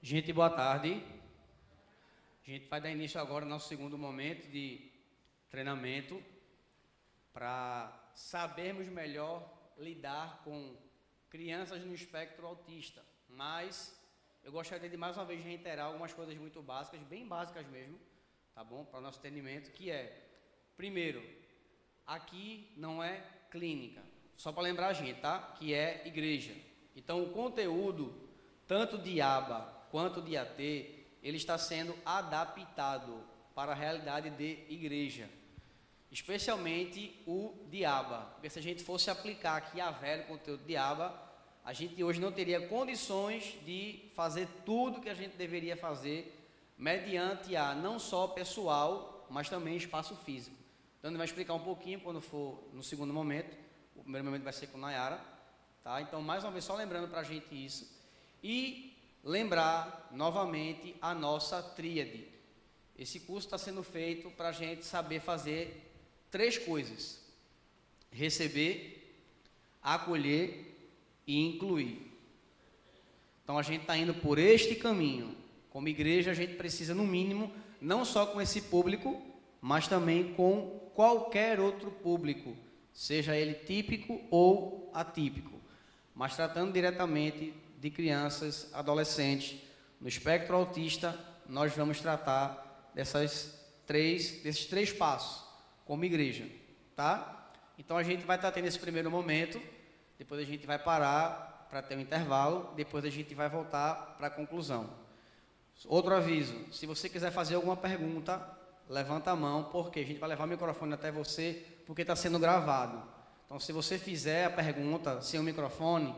Gente, boa tarde. A gente vai dar início agora ao nosso segundo momento de treinamento para sabermos melhor lidar com crianças no espectro autista. Mas eu gostaria de mais uma vez reiterar algumas coisas muito básicas, bem básicas mesmo, tá bom? Para o nosso atendimento, que é, primeiro, aqui não é clínica, só para lembrar a gente, tá? Que é igreja. Então, o conteúdo, tanto de aba quanto de AT, ele está sendo adaptado para a realidade de igreja, especialmente o de aba, porque se a gente fosse aplicar aqui a velho conteúdo de aba, a gente hoje não teria condições de fazer tudo que a gente deveria fazer mediante a não só pessoal, mas também espaço físico. Então, ele vai explicar um pouquinho quando for no segundo momento. O primeiro momento vai ser com Nayara, tá? Então, mais uma vez, só lembrando para a gente isso. E lembrar novamente a nossa tríade. Esse curso está sendo feito para a gente saber fazer 3 coisas: receber, acolher e incluir. Então, a gente está indo por este caminho. Como igreja, a gente precisa, no mínimo, não só com esse público, mas também com qualquer outro público, seja ele típico ou atípico, mas tratando diretamente de crianças, adolescentes. No espectro autista, nós vamos tratar desses 3 passos, como igreja, tá? Então, a gente vai estar tendo esse primeiro momento, depois a gente vai parar para ter um intervalo, depois a gente vai voltar para a conclusão. Outro aviso: se você quiser fazer alguma pergunta, levanta a mão, porque a gente vai levar o microfone até você, porque está sendo gravado. Então, se você fizer a pergunta sem o microfone,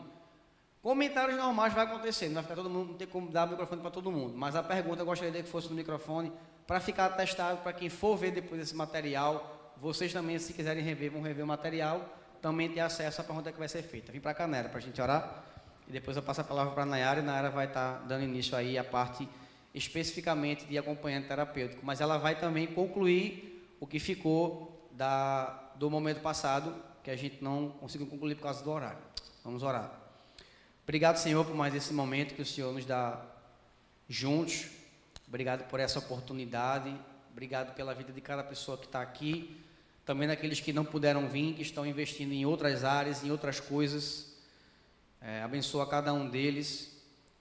comentários normais vai acontecer, não vai ficar todo mundo, não tem como dar o microfone para todo mundo, mas a pergunta eu gostaria que fosse no microfone, para ficar testado, para quem for ver depois esse material, vocês também, se quiserem rever, vão rever o material, também ter acesso à pergunta que vai ser feita. Vim para cá, Nayara, para a gente orar, e depois eu passo a palavra para a Nayara, e a Nayara vai estar dando início aí à parte especificamente de acompanhante terapêutico, mas ela vai também concluir o que ficou do momento passado, que a gente não conseguiu concluir por causa do horário. Vamos orar. Obrigado, Senhor, por mais esse momento que o Senhor nos dá juntos. Obrigado por essa oportunidade. Obrigado pela vida de cada pessoa que está aqui. Também daqueles que não puderam vir, que estão investindo em outras áreas, em outras coisas. Abençoa cada um deles,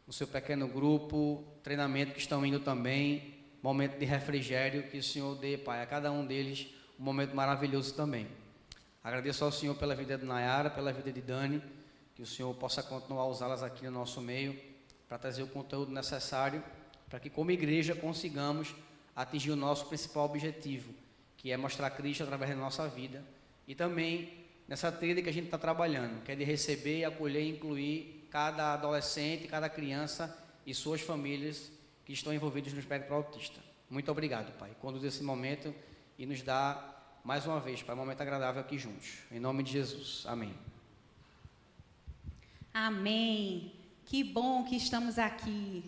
no seu pequeno grupo, treinamento que estão indo também, momento de refrigério, que o Senhor dê, Pai, a cada um deles um momento maravilhoso também. Agradeço ao Senhor pela vida de Nayara, pela vida de Dani, que o Senhor possa continuar a usá-las aqui no nosso meio, para trazer o conteúdo necessário, para que como igreja consigamos atingir o nosso principal objetivo, que é mostrar Cristo através da nossa vida, e também nessa trilha que a gente está trabalhando, que é de receber, acolher e incluir cada adolescente, cada criança e suas famílias que estão envolvidos no espectro autista. Muito obrigado, Pai. Conduz esse momento e nos dá, mais uma vez, Pai, um momento agradável aqui juntos. Em nome de Jesus. Amém. Amém. Que bom que estamos aqui.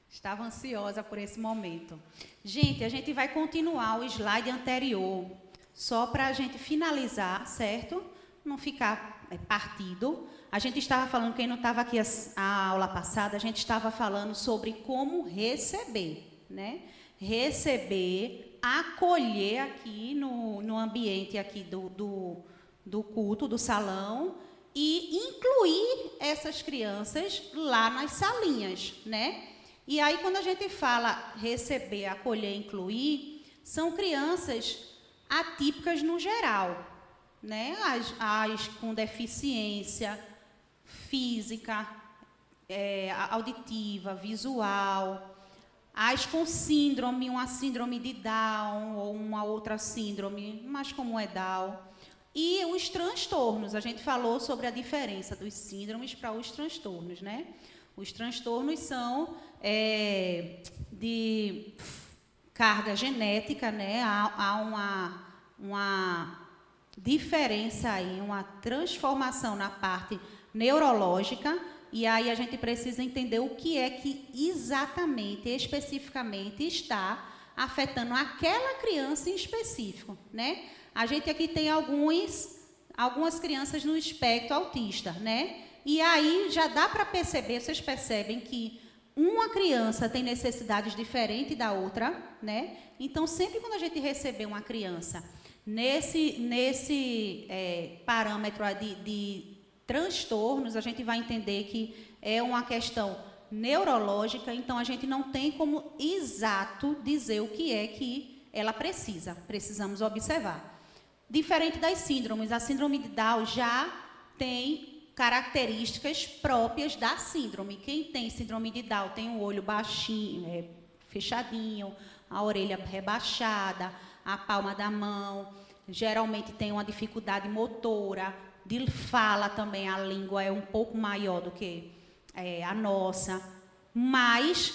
Estava ansiosa por esse momento. Gente, a gente vai continuar o slide anterior, só para a gente finalizar, certo? Não ficar partido. A gente estava falando, quem não estava aqui a aula passada, a gente estava falando sobre como receber, né? Receber, acolher aqui no ambiente aqui do culto, do salão, e incluir essas crianças lá nas salinhas, né? E aí, quando a gente fala receber, acolher, incluir, são crianças atípicas no geral, né? As com deficiência física, auditiva, visual, as com síndrome, uma síndrome de Down ou uma outra síndrome, mas como é Down. E os transtornos, a gente falou sobre a diferença dos síndromes para os transtornos, né? Os transtornos são de carga genética, né? Há uma diferença aí, uma transformação na parte neurológica, e aí a gente precisa entender o que é que exatamente, especificamente, está afetando aquela criança em específico, né? A gente aqui tem algumas crianças no espectro autista, né? E aí já dá para perceber, vocês percebem que uma criança tem necessidades diferentes da outra, né? Então, sempre quando a gente receber uma criança nesse parâmetro de transtornos, a gente vai entender que é uma questão neurológica, então a gente não tem como exato dizer o que é que ela precisa. Precisamos observar. Diferente das síndromes, a síndrome de Down já tem características próprias da síndrome. Quem tem síndrome de Down tem o olho baixinho, fechadinho, a orelha rebaixada, a palma da mão, geralmente tem uma dificuldade motora, de fala também, a língua é um pouco maior do que a nossa, mas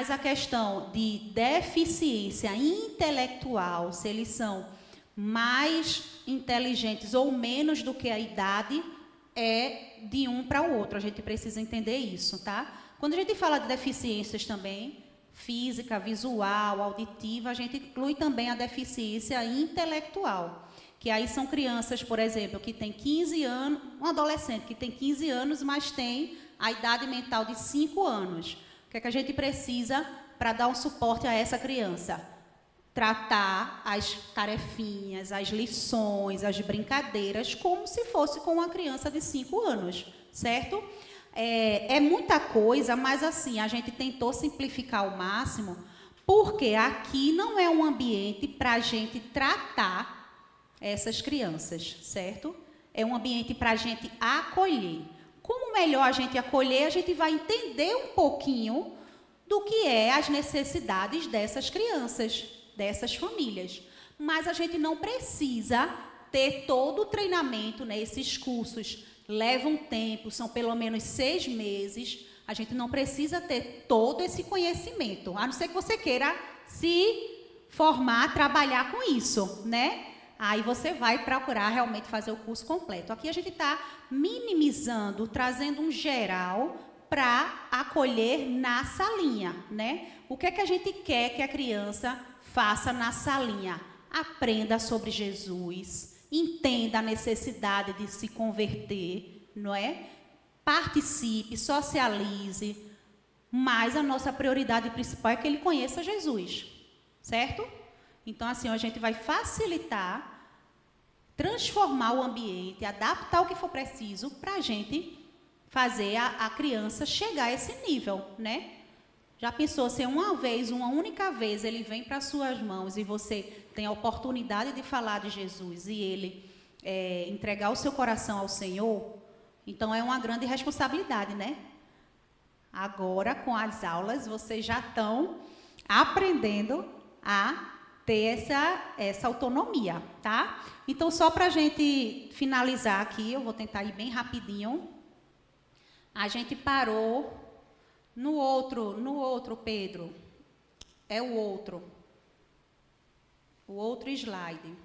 a questão de deficiência intelectual, se eles são mais inteligentes ou menos do que a idade, é de um para o outro. A gente precisa entender isso, tá? Quando a gente fala de deficiências também, física, visual, auditiva, a gente inclui também a deficiência intelectual, que aí são crianças, por exemplo, que têm 15 anos, um adolescente que tem 15 anos, mas tem a idade mental de 5 anos. O que é que a gente precisa para dar um suporte a essa criança? Tratar as tarefinhas, as lições, as brincadeiras, como se fosse com uma criança de 5 anos, certo? É muita coisa, mas assim, a gente tentou simplificar ao máximo, porque aqui não é um ambiente para a gente tratar essas crianças, certo? É um ambiente para a gente acolher. Como melhor a gente acolher, a gente vai entender um pouquinho do que é as necessidades dessas crianças, dessas famílias. Mas a gente não precisa ter todo o treinamento, né? Esses cursos levam tempo, são pelo menos 6 meses. A gente não precisa ter todo esse conhecimento, a não ser que você queira se formar, trabalhar com isso, né? Aí você vai procurar realmente fazer o curso completo. Aqui a gente está minimizando, trazendo um geral para acolher na salinha, né? O que é que a gente quer que a criança faça na salinha? Aprenda sobre Jesus, entenda a necessidade de se converter, não é? Participe, socialize, mas a nossa prioridade principal é que ele conheça Jesus, certo? Então, assim, a gente vai facilitar, transformar o ambiente, adaptar o que for preciso para a gente fazer a criança chegar a esse nível, né? Já pensou, se uma única vez, ele vem para suas mãos e você tem a oportunidade de falar de Jesus e ele entregar o seu coração ao Senhor? Então, é uma grande responsabilidade, né? Agora, com as aulas, vocês já estão aprendendo a ter essa autonomia, tá? Então, só para a gente finalizar aqui, eu vou tentar ir bem rapidinho. A gente parou no outro, Pedro. É o outro slide.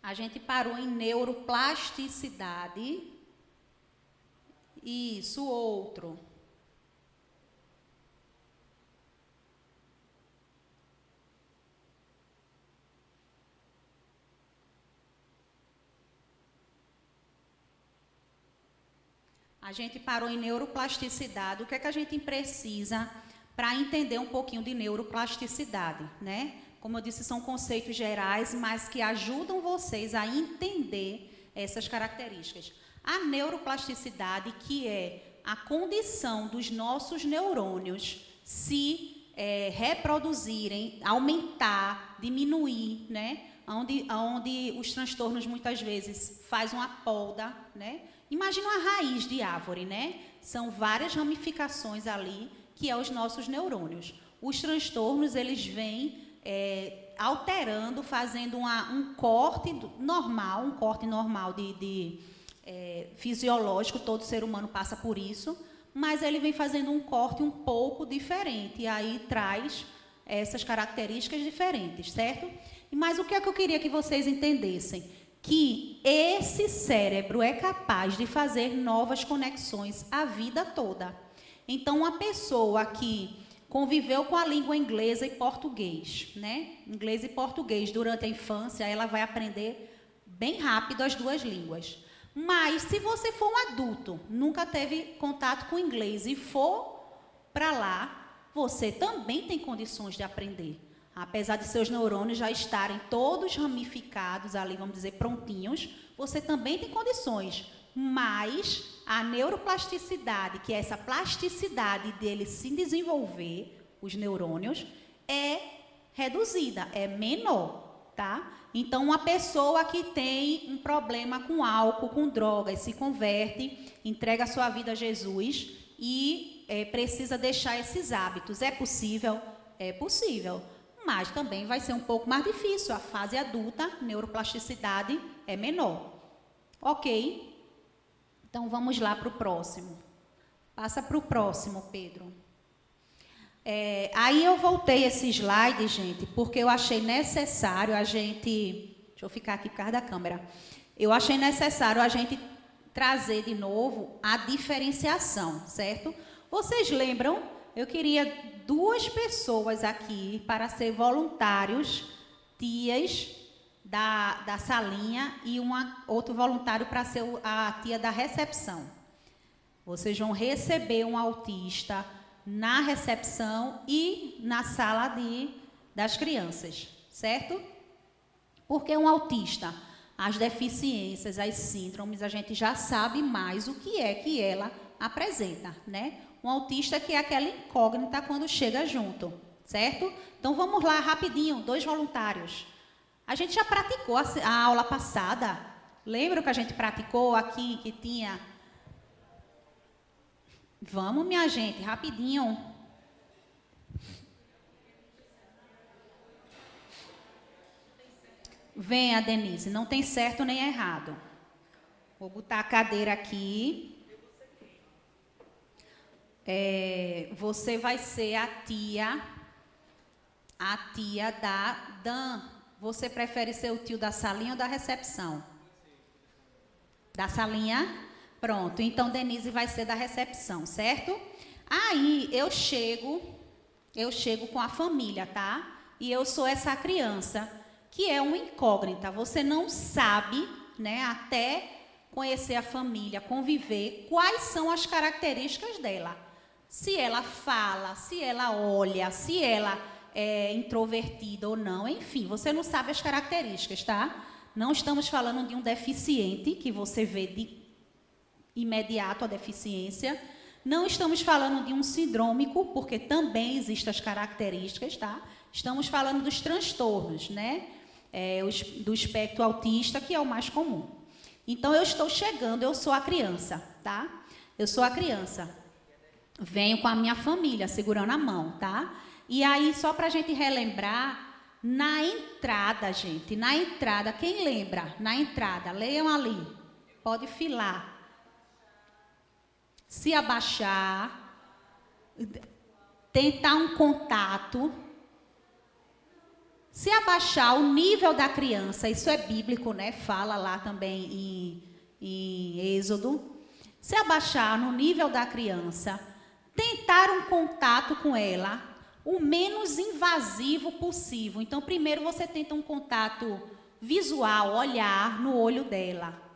A gente parou em neuroplasticidade. Isso, o outro. A gente parou em neuroplasticidade. O que é que a gente precisa para entender um pouquinho de neuroplasticidade, né? Como eu disse, são conceitos gerais, mas que ajudam vocês a entender essas características. A neuroplasticidade, que é a condição dos nossos neurônios se reproduzirem, aumentar, diminuir, né? Onde os transtornos muitas vezes fazem uma poda, né? Imagina uma raiz de árvore, né? São várias ramificações ali, que é os nossos neurônios. Os transtornos, eles vêm alterando, fazendo um corte normal, fisiológico, todo ser humano passa por isso, mas ele vem fazendo um corte um pouco diferente, e aí traz essas características diferentes, certo? Mas o que é que eu queria que vocês entendessem? Que esse cérebro é capaz de fazer novas conexões a vida toda. Então, uma pessoa que conviveu com a língua inglesa e português, né? Inglês e português durante a infância, ela vai aprender bem rápido as duas línguas. Mas se você for um adulto, nunca teve contato com inglês e for para lá, você também tem condições de aprender. Apesar de seus neurônios já estarem todos ramificados ali, vamos dizer, prontinhos, você também tem condições. Mas a neuroplasticidade, que é essa plasticidade dele se desenvolver, os neurônios, é reduzida, é menor, tá? Então, uma pessoa que tem um problema com álcool, com drogas, se converte, entrega a sua vida a Jesus e precisa deixar esses hábitos. É possível? É possível. Mas também vai ser um pouco mais difícil. A fase adulta, neuroplasticidade é menor. Ok? Então, vamos lá para o próximo. Passa para o próximo, Pedro. Aí eu voltei esse slide, gente, porque eu achei necessário a gente... Deixa eu ficar aqui por causa da câmera. Eu achei necessário a gente trazer de novo a diferenciação, certo? Vocês lembram? Eu queria 2 pessoas aqui para ser voluntários, tias da salinha, e outro voluntário para ser a tia da recepção. Vocês vão receber um autista na recepção e na sala das crianças, certo? Porque um autista, as deficiências, as síndromes, a gente já sabe mais o que é que ela apresenta, né? Um autista que é aquela incógnita quando chega junto, certo? Então, vamos lá, rapidinho, 2 voluntários. A gente já praticou a aula passada. Lembra que a gente praticou aqui, que tinha... Vamos, minha gente, rapidinho. Venha, Denise, não tem certo nem errado. Vou botar a cadeira aqui. Você vai ser a tia da Dan. Você prefere ser o tio da salinha ou da recepção? Da salinha? Pronto, então Denise vai ser da recepção, certo? Aí eu chego com a família, tá? E eu sou essa criança que é uma incógnita. Você não sabe, né, até conhecer a família, conviver, quais são as características dela. Se ela fala, se ela olha, se ela é introvertida ou não, enfim, você não sabe as características, tá? Não estamos falando de um deficiente, que você vê de imediato a deficiência. Não estamos falando de um sindrômico, porque também existem as características, tá? Estamos falando dos transtornos, né? Do espectro autista, que é o mais comum. Então, eu estou chegando, eu sou a criança, tá? Eu sou a criança. Venho com a minha família, segurando a mão, tá? E aí, só para a gente relembrar, na entrada, gente, na entrada, quem lembra? Na entrada, leiam ali, pode filar. Se abaixar, tentar um contato. Se abaixar o nível da criança, isso é bíblico, né? Fala lá também em Êxodo. Se abaixar no nível da criança, tentar um contato com ela, o menos invasivo possível. Então, primeiro você tenta um contato visual, olhar no olho dela.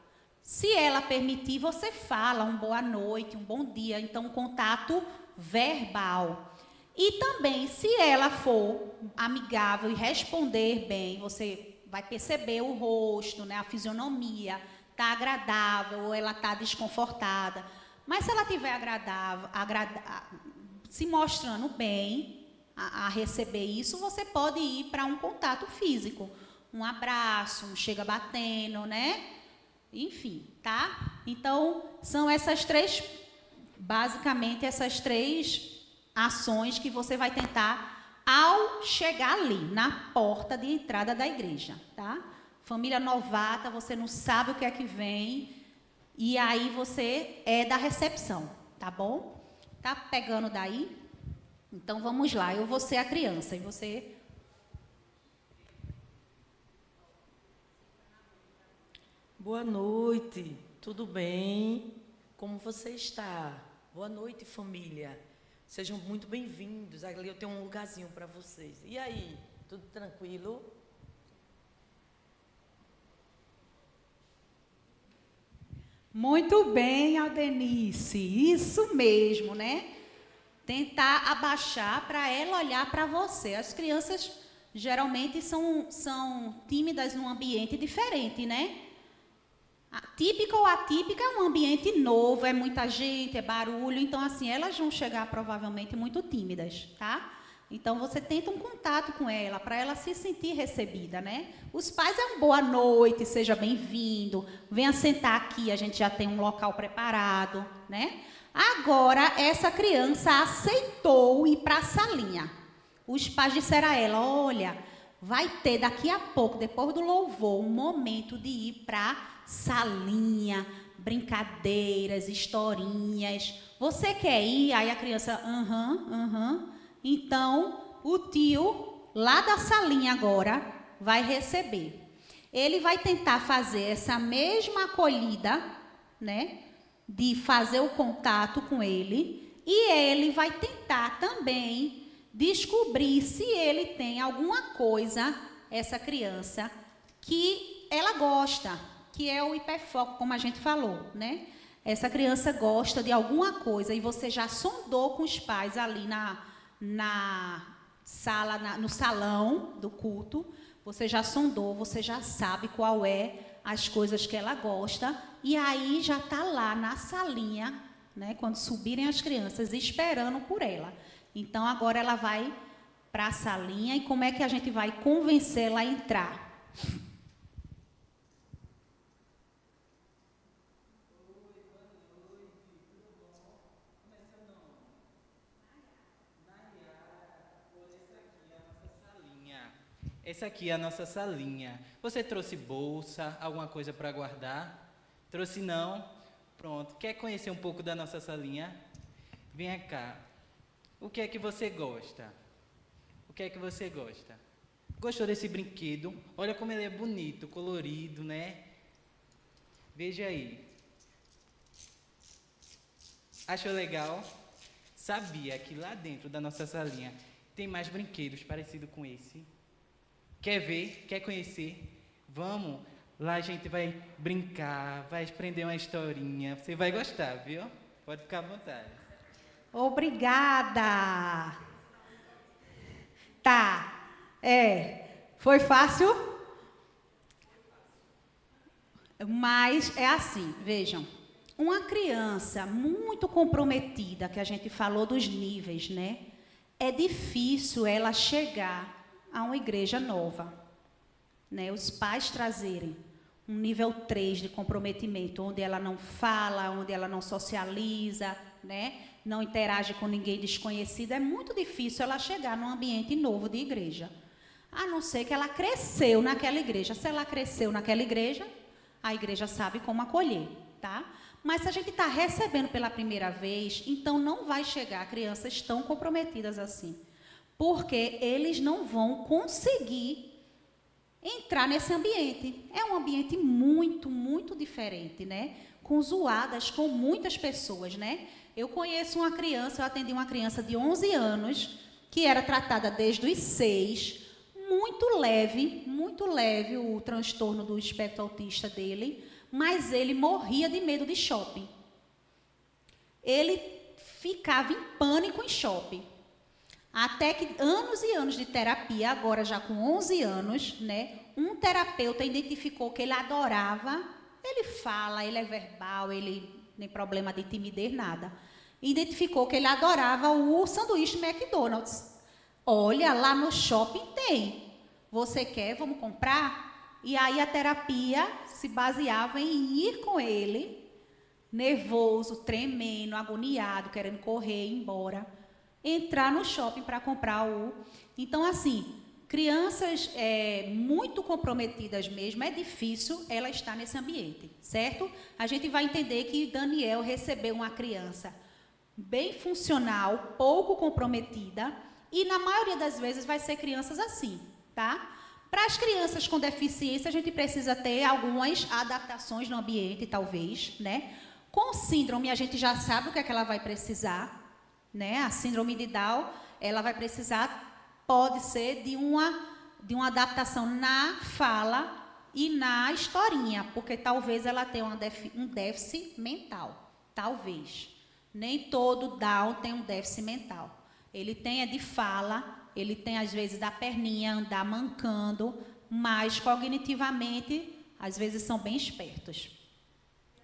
Se ela permitir, você fala um boa noite, um bom dia. Então, um contato verbal. E também, se ela for amigável e responder bem, você vai perceber o rosto, né, a fisionomia, está agradável ou ela está desconfortada. Mas se ela estiver agradável, se mostrando bem a receber isso, você pode ir para um contato físico. Um abraço, um chega batendo, né? Enfim, tá? Então, são essas 3, basicamente, essas 3 ações que você vai tentar ao chegar ali, na porta de entrada da igreja, tá? Família novata, você não sabe o que é que vem, e aí você é da recepção, tá bom? Tá pegando daí? Então, vamos lá, eu vou ser a criança, e você... Boa noite, tudo bem? Como você está? Boa noite, família. Sejam muito bem-vindos. Ali eu tenho um lugarzinho para vocês. E aí, tudo tranquilo? Muito bem, Aldenice, isso mesmo, né? Tentar abaixar para ela olhar para você. As crianças geralmente são tímidas num ambiente diferente, né? Típica ou atípica é um ambiente novo, é muita gente, é barulho, então assim, elas vão chegar provavelmente muito tímidas, tá? Então você tenta um contato com ela, para ela se sentir recebida, né? Os pais é um boa noite, seja bem-vindo, venha sentar aqui, a gente já tem um local preparado, né? Agora, essa criança aceitou ir para a salinha. Os pais disseram a ela, olha, vai ter daqui a pouco, depois do louvor, um momento de ir para salinha, brincadeiras, historinhas. Você quer ir? Aí a criança, aham. Então, o tio, lá da salinha agora, vai receber. Ele vai tentar fazer essa mesma acolhida, né? De fazer o contato com ele. E ele vai tentar também descobrir se ele tem alguma coisa, essa criança, que ela gosta, que é o hiperfoco, como a gente falou, né? Essa criança gosta de alguma coisa e você já sondou com os pais ali na sala, no salão do culto, você já sondou, você já sabe qual é as coisas que ela gosta e aí já está lá na salinha, né? Quando subirem as crianças esperando por ela. Então agora ela vai para a salinha e como é que a gente vai convencê-la a entrar? Essa aqui é a nossa salinha. Você trouxe bolsa, alguma coisa para guardar? Trouxe não? Pronto. Quer conhecer um pouco da nossa salinha? Venha cá. O que é que você gosta? O que é que você gosta? Gostou desse brinquedo? Olha como ele é bonito, colorido, né? Veja aí. Achou legal? Sabia que lá dentro da nossa salinha tem mais brinquedos parecidos com esse? Quer ver? Quer conhecer? Vamos! Lá a gente vai brincar, vai aprender uma historinha. Você vai gostar, viu? Pode ficar à vontade. Obrigada! Tá. Foi fácil? Mas é assim, vejam. Uma criança muito comprometida, que a gente falou dos níveis, né? É difícil ela chegar a uma igreja nova, né? Os pais trazerem um nível 3 de comprometimento, onde ela não fala, onde ela não socializa, né? Não interage com ninguém desconhecido, é muito difícil ela chegar num ambiente novo de igreja. A não ser que ela cresceu naquela igreja. Se ela cresceu naquela igreja, a igreja sabe como acolher, tá? Mas se a gente está recebendo pela primeira vez, então não vai chegar crianças tão comprometidas assim. Porque eles não vão conseguir entrar nesse ambiente. É um ambiente muito, muito diferente, né? Com zoadas, com muitas pessoas, né? Eu conheço uma criança, eu atendi uma criança de 11 anos, que era tratada desde os 6, muito leve o transtorno do espectro autista dele, mas ele morria de medo de shopping. Ele ficava em pânico em shopping. Até que anos e anos de terapia, agora já com 11 anos, né, um terapeuta identificou que ele adorava, ele fala, ele é verbal, ele nem problema de timidez, nada. Identificou que ele adorava o sanduíche McDonald's. Olha, lá no shopping tem. Você quer? Vamos comprar? E aí a terapia se baseava em ir com ele, nervoso, tremendo, agoniado, querendo correr, ir embora, entrar no shopping para comprar o... Então, assim, crianças muito comprometidas mesmo, é difícil ela estar nesse ambiente, certo? A gente vai entender que Daniel recebeu uma criança bem funcional, pouco comprometida, e na maioria das vezes vai ser crianças assim, tá? Para as crianças com deficiência, a gente precisa ter algumas adaptações no ambiente, talvez, né? Com síndrome, a gente já sabe o que é que ela vai precisar, né? A síndrome de Down, ela vai precisar, pode ser de uma adaptação na fala, e na historinha, porque talvez ela tenha um déficit mental, talvez. Nem todo Down tem um déficit mental. Ele tem de fala, ele tem às vezes da perninha, andar mancando, mas cognitivamente, às vezes são bem espertos.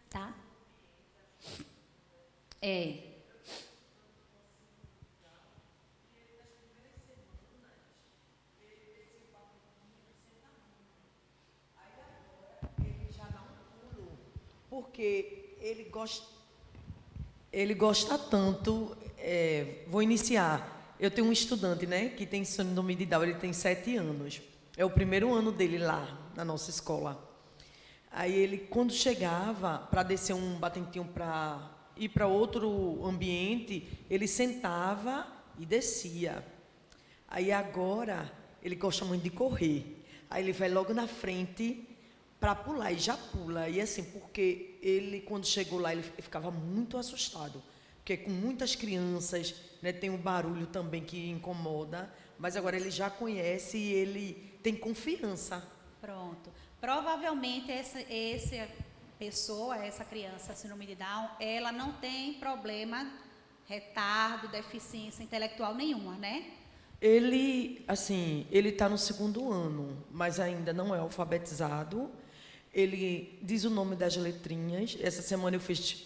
Tá? Porque ele gosta tanto. Vou iniciar. Eu tenho um estudante, né, que tem síndrome de Down, ele tem 7 anos. É o primeiro ano dele lá na nossa escola. Aí ele, quando chegava para descer um batentinho para ir para outro ambiente, ele sentava e descia. Aí agora ele gosta muito de correr. Aí ele vai logo na frente para pular e já pula. E assim, porque ele, quando chegou lá, ele ficava muito assustado. Porque com muitas crianças, né, tem um barulho também que incomoda, mas agora ele já conhece e ele tem confiança. Pronto. Provavelmente essa pessoa, essa criança, síndrome de Down, ela não tem problema, retardo, deficiência intelectual nenhuma, né? Ele, assim, ele está no 2º ano, mas ainda não é alfabetizado. Ele diz o nome das letrinhas. Essa semana eu fiz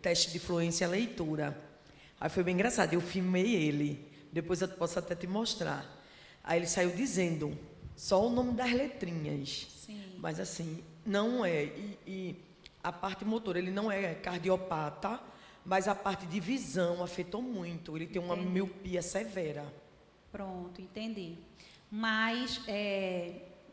teste de fluência e leitura. Aí foi bem engraçado, eu filmei ele. Depois eu posso até te mostrar. Aí ele saiu dizendo só o nome das letrinhas. Sim. Mas assim, não é. E a parte motora, ele não é cardiopata, mas a parte de visão afetou muito. Ele tem uma miopia severa. Pronto, entendi. Mas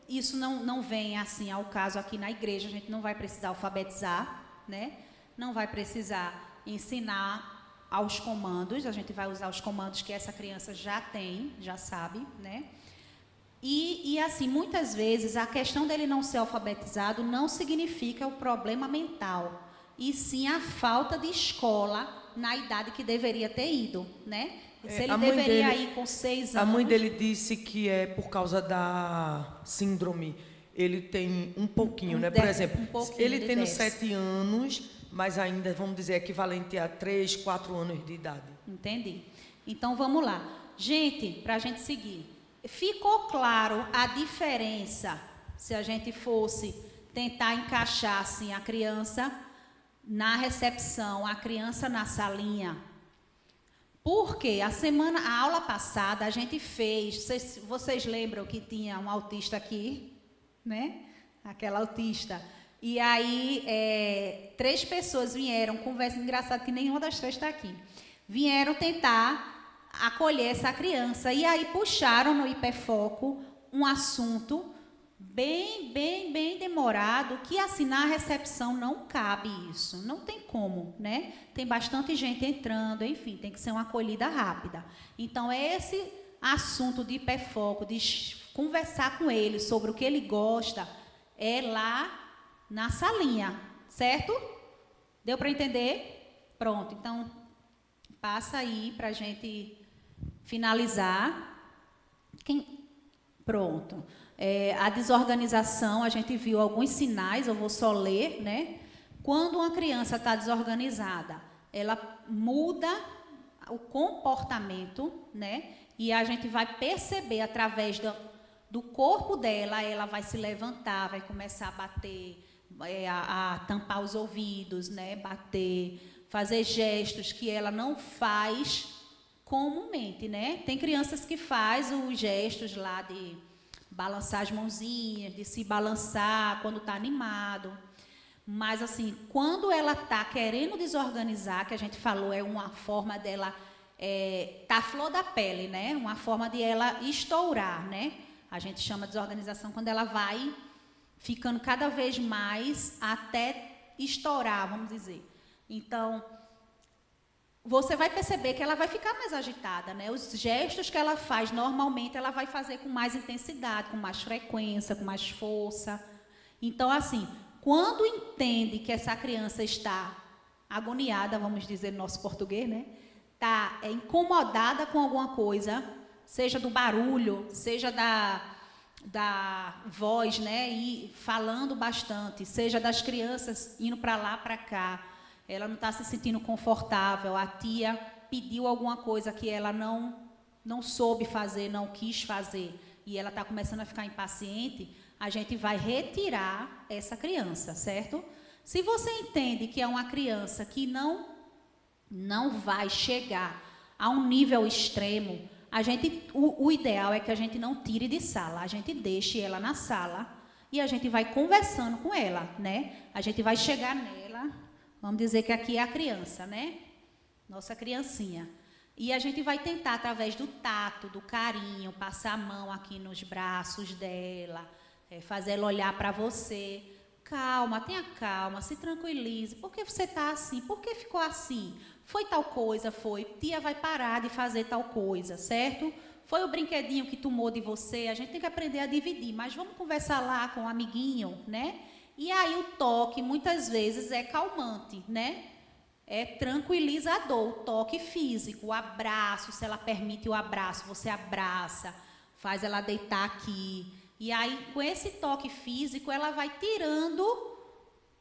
isso não vem assim ao caso aqui na igreja. A gente não vai precisar alfabetizar, né? Não vai precisar ensinar aos comandos. A gente vai usar os comandos que essa criança já tem, já sabe, né? E assim, muitas vezes, a questão dele não ser alfabetizado não significa o problema mental, e sim a falta de escola na idade que deveria ter ido, né? Se ele deveria ir com 6 anos... A mãe dele disse que é por causa da síndrome. Ele tem um pouquinho, né? Por exemplo, ele tem 7 anos, mas ainda, vamos dizer, equivalente a 3, 4 anos de idade. Entendi. Então, vamos lá. Gente, para a gente seguir. Ficou claro a diferença, se a gente fosse tentar encaixar assim, a criança na recepção, a criança na salinha? Porque a aula passada, a gente fez, vocês lembram que tinha um autista aqui, né? Aquela autista. E aí, 3 pessoas vieram, conversa engraçada que nenhuma das 3 está aqui, vieram tentar acolher essa criança, e aí puxaram no hiperfoco um assunto bem demorado, que assim, na recepção não cabe isso, não tem como, né? Tem bastante gente entrando, enfim, tem que ser uma acolhida rápida. Então, esse assunto de hiperfoco, de conversar com ele sobre o que ele gosta, é lá na salinha, certo? Deu para entender? Pronto, então, passa aí para a gente finalizar. Pronto. A desorganização, a gente viu alguns sinais, eu vou só ler, né? Quando uma criança está desorganizada, ela muda o comportamento, né? E a gente vai perceber através do corpo dela, ela vai se levantar, vai começar a bater, a tampar os ouvidos, né? Bater, fazer gestos que ela não faz comumente, né? Tem crianças que fazem os gestos lá de balançar as mãozinhas, de se balançar quando está animado. Mas, assim, quando ela está querendo desorganizar, que a gente falou, é uma forma dela, tá à flor da pele, né? Uma forma de ela estourar, né? A gente chama de desorganização quando ela vai ficando cada vez mais até estourar, vamos dizer. Então, você vai perceber que ela vai ficar mais agitada, né? Os gestos que ela faz, normalmente, ela vai fazer com mais intensidade, com mais frequência, com mais força. Então, assim, quando entende que essa criança está agoniada, vamos dizer no nosso português, né? Está incomodada com alguma coisa, seja do barulho, seja da voz, né, e falando bastante, seja das crianças indo para lá, para cá, ela não está se sentindo confortável, a tia pediu alguma coisa que ela não soube fazer, não quis fazer, e ela está começando a ficar impaciente, a gente vai retirar essa criança, certo? Se você entende que é uma criança que não vai chegar a um nível extremo, o ideal é que a gente não tire de sala, a gente deixe ela na sala e a gente vai conversando com ela, né? A gente vai chegar nela, vamos dizer que aqui é a criança, né? Nossa criancinha. E a gente vai tentar, através do tato, do carinho, passar a mão aqui nos braços dela, fazer ela olhar para você. Calma, tenha calma, se tranquilize. Por que você está assim? Por que ficou assim? Foi tal coisa, foi. Tia vai parar de fazer tal coisa, certo? Foi o brinquedinho que tomou de você. A gente tem que aprender a dividir, mas vamos conversar lá com o amiguinho, né? E aí o toque, muitas vezes, é calmante, né? É tranquilizador, o toque físico, o abraço, se ela permite o abraço, você abraça, faz ela deitar aqui. E aí, com esse toque físico, ela vai tirando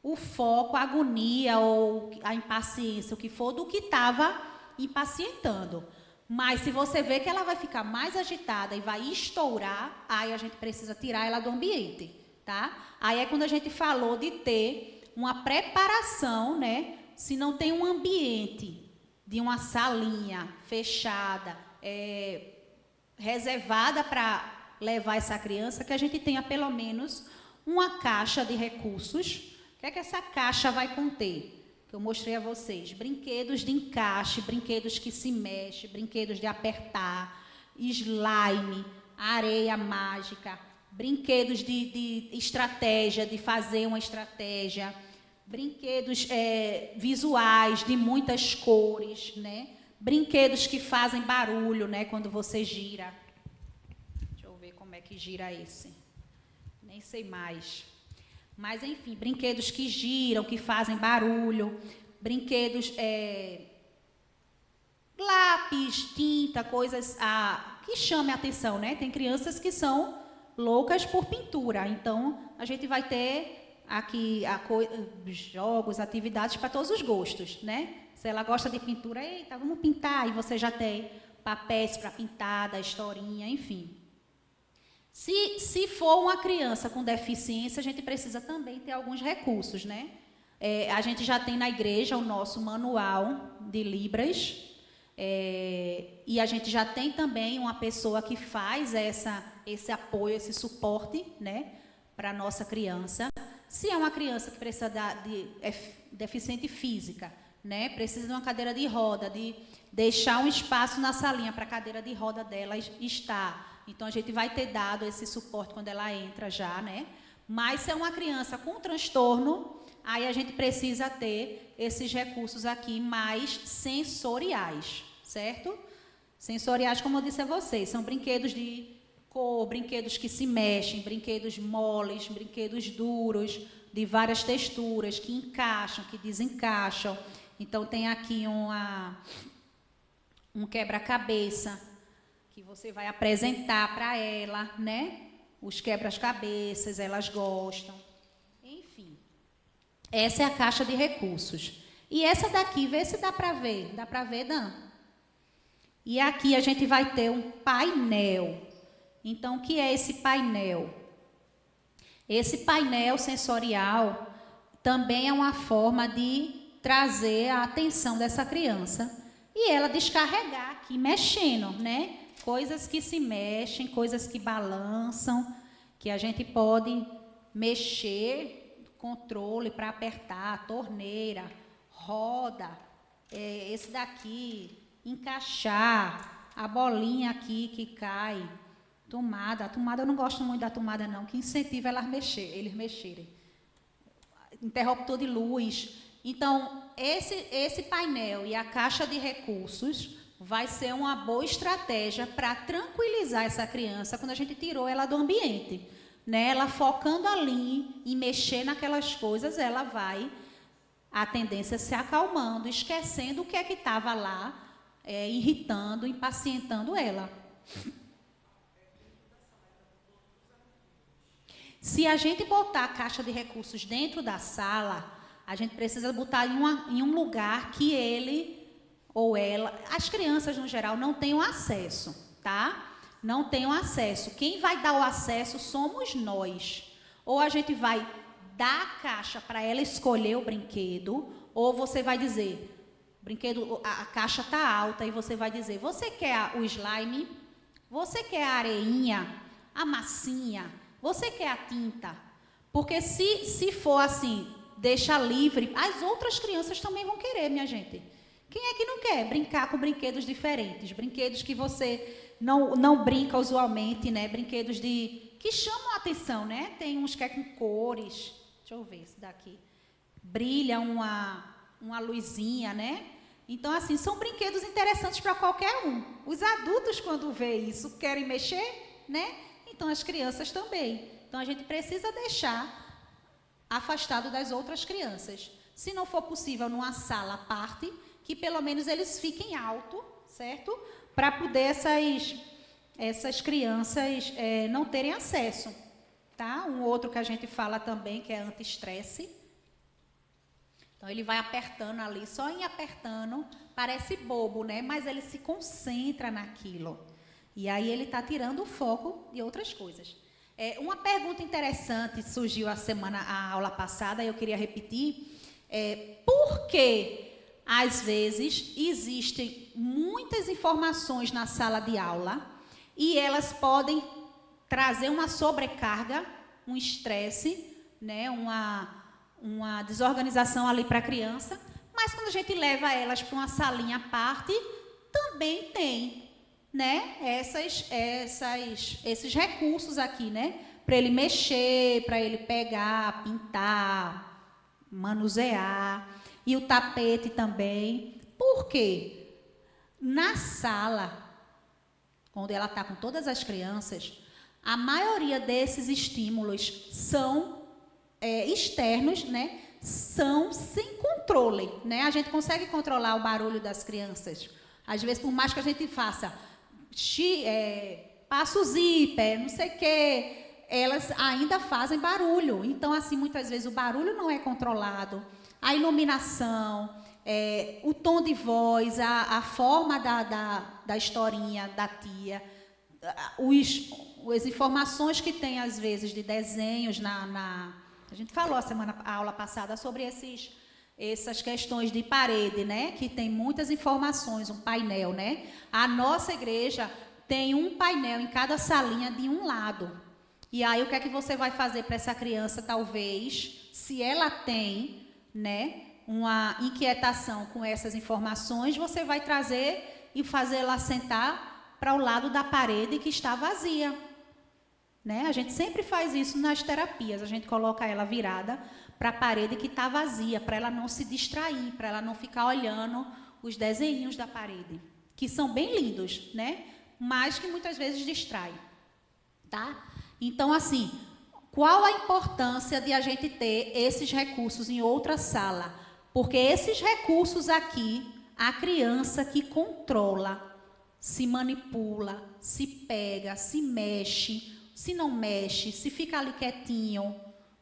o foco, a agonia ou a impaciência, o que for, do que estava impacientando. Mas se você vê que ela vai ficar mais agitada e vai estourar, aí a gente precisa tirar ela do ambiente, tá? Aí é quando a gente falou de ter uma preparação, né? Se não tem um ambiente de uma salinha fechada, reservada para levar essa criança, que a gente tenha pelo menos uma caixa de recursos. O que é que essa caixa vai conter? Que eu mostrei a vocês. Brinquedos de encaixe, brinquedos que se mexem, brinquedos de apertar, slime, areia mágica, brinquedos de estratégia, de fazer uma estratégia, brinquedos visuais de muitas cores, né? Brinquedos que fazem barulho, né, quando você gira. Deixa eu ver como é que gira esse. Nem sei mais. Mas, enfim, brinquedos que giram, que fazem barulho, brinquedos, lápis, tinta, coisas que chamem a atenção, né? Tem crianças que são loucas por pintura, então a gente vai ter aqui jogos, atividades para todos os gostos, né? Se ela gosta de pintura, eita, vamos pintar, e você já tem papéis para pintar, da historinha, enfim. Se for uma criança com deficiência, a gente precisa também ter alguns recursos, né? A gente já tem na igreja o nosso manual de Libras, e a gente já tem também uma pessoa que faz esse apoio, esse suporte, né, para a nossa criança. Se é uma criança que precisa de deficiente física, né, precisa de uma cadeira de roda, de deixar um espaço na salinha para a cadeira de roda dela estar. Então, a gente vai ter dado esse suporte quando ela entra já, né? Mas se é uma criança com transtorno, aí a gente precisa ter esses recursos aqui mais sensoriais, certo? Sensoriais, como eu disse a vocês, são brinquedos de cor, brinquedos que se mexem, brinquedos moles, brinquedos duros, de várias texturas, que encaixam, que desencaixam. Então, tem aqui um quebra-cabeça, que você vai apresentar para ela, né? Os quebra-cabeças, elas gostam. Enfim, essa é a caixa de recursos. E essa daqui, vê se dá para ver. Dá para ver, Dan? E aqui a gente vai ter um painel. Então, o que é esse painel? Esse painel sensorial também é uma forma de trazer a atenção dessa criança e ela descarregar aqui, mexendo, né? Coisas que se mexem, coisas que balançam, que a gente pode mexer, controle para apertar, torneira, roda, esse daqui, encaixar, a bolinha aqui que cai, tomada. A tomada, eu não gosto muito da tomada, não, que incentiva eles mexerem. Interruptor de luz. Então, esse painel e a caixa de recursos vai ser uma boa estratégia para tranquilizar essa criança quando a gente tirou ela do ambiente, né? Ela focando ali em mexer naquelas coisas, ela vai, a tendência se acalmando, esquecendo o que é que estava lá, irritando, impacientando ela. Se a gente botar a caixa de recursos dentro da sala, a gente precisa botar em um lugar que ele ou ela, as crianças no geral, não tenham acesso, tá? Não tenham acesso. Quem vai dar o acesso somos nós. Ou a gente vai dar a caixa para ela escolher o brinquedo, ou você vai dizer, brinquedo, a caixa está alta, e você vai dizer, você quer o slime? Você quer a areinha? A massinha? Você quer a tinta? Porque se for assim, deixa livre, as outras crianças também vão querer, minha gente. Quem é que não quer brincar com brinquedos diferentes? Brinquedos que você não brinca usualmente, né? Brinquedos que chamam a atenção, né? Tem uns que é com cores. Deixa eu ver esse daqui. Brilha uma luzinha, né? Então, assim, são brinquedos interessantes para qualquer um. Os adultos, quando vê isso, querem mexer, né? Então, as crianças também. Então, a gente precisa deixar afastado das outras crianças. Se não for possível, numa sala à parte, que pelo menos eles fiquem alto, certo? Para poder essas crianças não terem acesso, tá? Um outro que a gente fala também, que é anti-estresse. Então, ele vai apertando ali, só em apertando, parece bobo, né? Mas ele se concentra naquilo. E aí ele está tirando o foco de outras coisas. Uma pergunta interessante surgiu a aula passada, e eu queria repetir. Por que, às vezes, existem muitas informações na sala de aula e elas podem trazer uma sobrecarga, um estresse, né? Uma desorganização ali para a criança, mas quando a gente leva elas para uma salinha à parte, também tem, né, esses recursos aqui, né, para ele mexer, para ele pegar, pintar, manusear, e o tapete também. Por quê? Na sala, quando ela está com todas as crianças, a maioria desses estímulos são externos, né, são sem controle, né? A gente consegue controlar o barulho das crianças. Às vezes, por mais que a gente faça passa o zíper, não sei o quê, elas ainda fazem barulho. Então, assim, muitas vezes o barulho não é controlado. A iluminação, o tom de voz, a forma da historinha da tia, as informações que tem, às vezes, de desenhos a gente falou a aula passada sobre essas questões de parede, né? Que tem muitas informações, um painel, né? A nossa igreja tem um painel em cada salinha de um lado. E aí, o que é que você vai fazer para essa criança, talvez, se ela tem, né, uma inquietação com essas informações, você vai trazer e fazer ela sentar para o lado da parede que está vazia. Né? A gente sempre faz isso nas terapias, a gente coloca ela virada para a parede que está vazia, para ela não se distrair, para ela não ficar olhando os desenhinhos da parede, que são bem lindos, né? Mas que muitas vezes distraem. Tá? Então, assim, qual a importância de a gente ter esses recursos em outra sala? Porque esses recursos aqui, a criança que controla, se manipula, se pega, se mexe, se não mexe, se fica ali quietinho,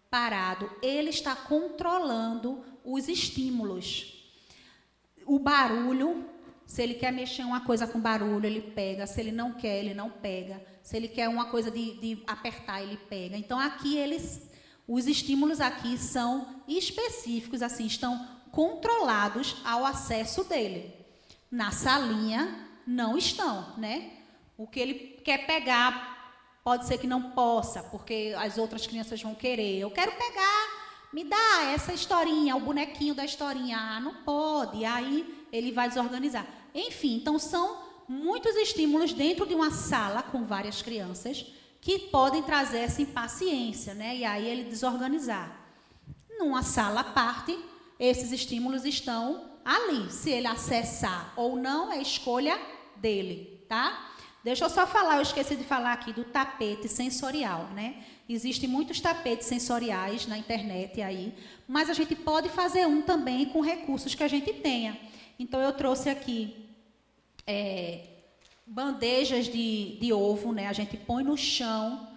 parado, ele está controlando os estímulos. O barulho, se ele quer mexer uma coisa com barulho, ele pega. Se ele não quer, ele não pega. Se ele quer uma coisa de apertar, ele pega. Então, aqui, os estímulos aqui são específicos, assim, estão controlados ao acesso dele. Na salinha, não estão, né? O que ele quer pegar, pode ser que não possa, porque as outras crianças vão querer. Eu quero pegar, me dá essa historinha, o bonequinho da historinha. Ah, não pode. Aí ele vai desorganizar. Enfim, então são muitos estímulos dentro de uma sala com várias crianças que podem trazer essa impaciência, né? E aí ele desorganizar. Numa sala à parte, esses estímulos estão ali. Se ele acessar ou não, é escolha dele, tá? Deixa eu só falar, eu esqueci de falar aqui do tapete sensorial, né? Existem muitos tapetes sensoriais na internet aí, mas a gente pode fazer um também com recursos que a gente tenha. Então, eu trouxe aqui bandejas de ovo, né? A gente põe no chão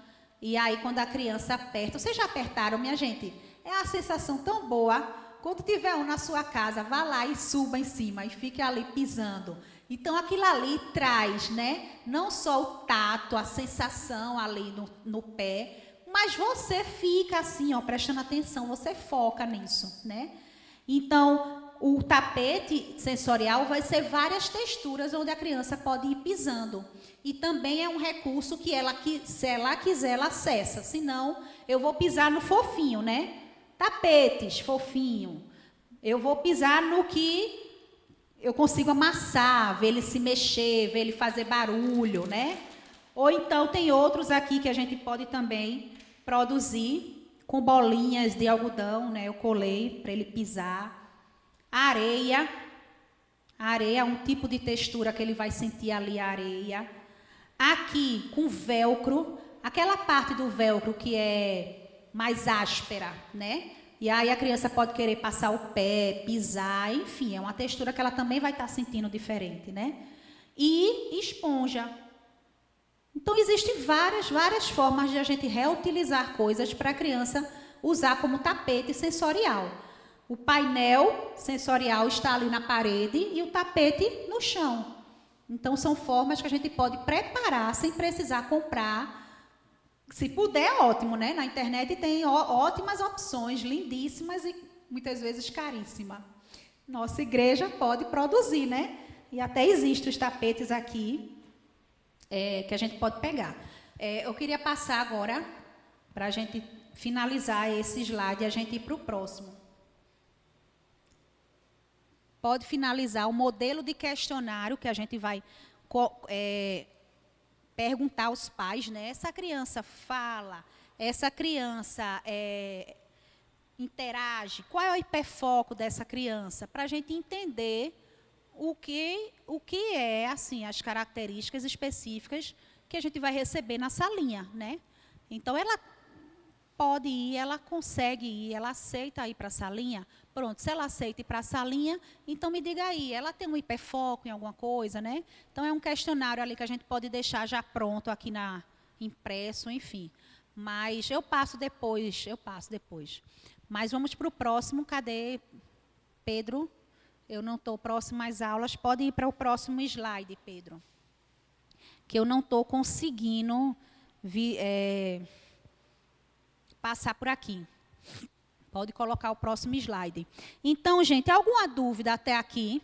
E aí, quando a criança aperta, vocês já apertaram, minha gente? É uma sensação tão boa. Quando tiver um na sua casa, vá lá e suba em cima e fique ali pisando. Então, aquilo ali traz, né? Não só o tato, a sensação ali no pé, mas você fica assim, ó, prestando atenção, você foca nisso, né? Então, o tapete sensorial vai ser várias texturas onde a criança pode ir pisando. E também é um recurso que se ela quiser, ela acessa. Senão, eu vou pisar no fofinho, né? Tapetes, fofinho. Eu vou pisar no que eu consigo amassar, ver ele se mexer, ver ele fazer barulho, né? Ou então tem outros aqui que a gente pode também produzir com bolinhas de algodão, né? Eu colei para ele pisar. Areia é um tipo de textura que ele vai sentir ali, a areia. Aqui, com velcro, aquela parte do velcro que é mais áspera, né? E aí a criança pode querer passar o pé, pisar, enfim, é uma textura que ela também vai estar sentindo diferente, né? E esponja. Então, existem várias formas de a gente reutilizar coisas para a criança usar como tapete sensorial. O painel sensorial está ali na parede e o tapete no chão. Então, são formas que a gente pode preparar sem precisar comprar. Se puder, é ótimo, né? Na internet tem ótimas opções, lindíssimas e muitas vezes caríssimas. Nossa igreja pode produzir, né? E até existem os tapetes aqui que a gente pode pegar. Eu queria passar agora, para a gente finalizar esse slide e a gente ir para o próximo. Pode finalizar o modelo de questionário que a gente vai perguntar aos pais, né? Essa criança fala, essa criança interage, qual é o hiperfoco dessa criança? Para a gente entender o que é, assim, as características específicas que a gente vai receber na salinha, né? Então, ela pode ir, ela consegue ir, ela aceita ir para a salinha. Pronto, se ela aceita ir para a salinha, então me diga aí, ela tem um hiperfoco em alguma coisa, né? Então, é um questionário ali que a gente pode deixar já pronto aqui impresso, enfim. Mas eu passo depois. Mas vamos para o próximo, cadê Pedro? Eu não estou próximo às aulas, pode ir para o próximo slide, Pedro. Que eu não estou conseguindo passar por aqui. Pode colocar o próximo slide. Então, gente, alguma dúvida até aqui?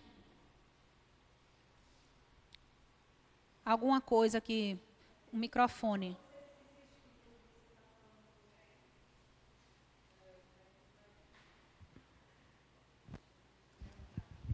Alguma coisa que... O microfone.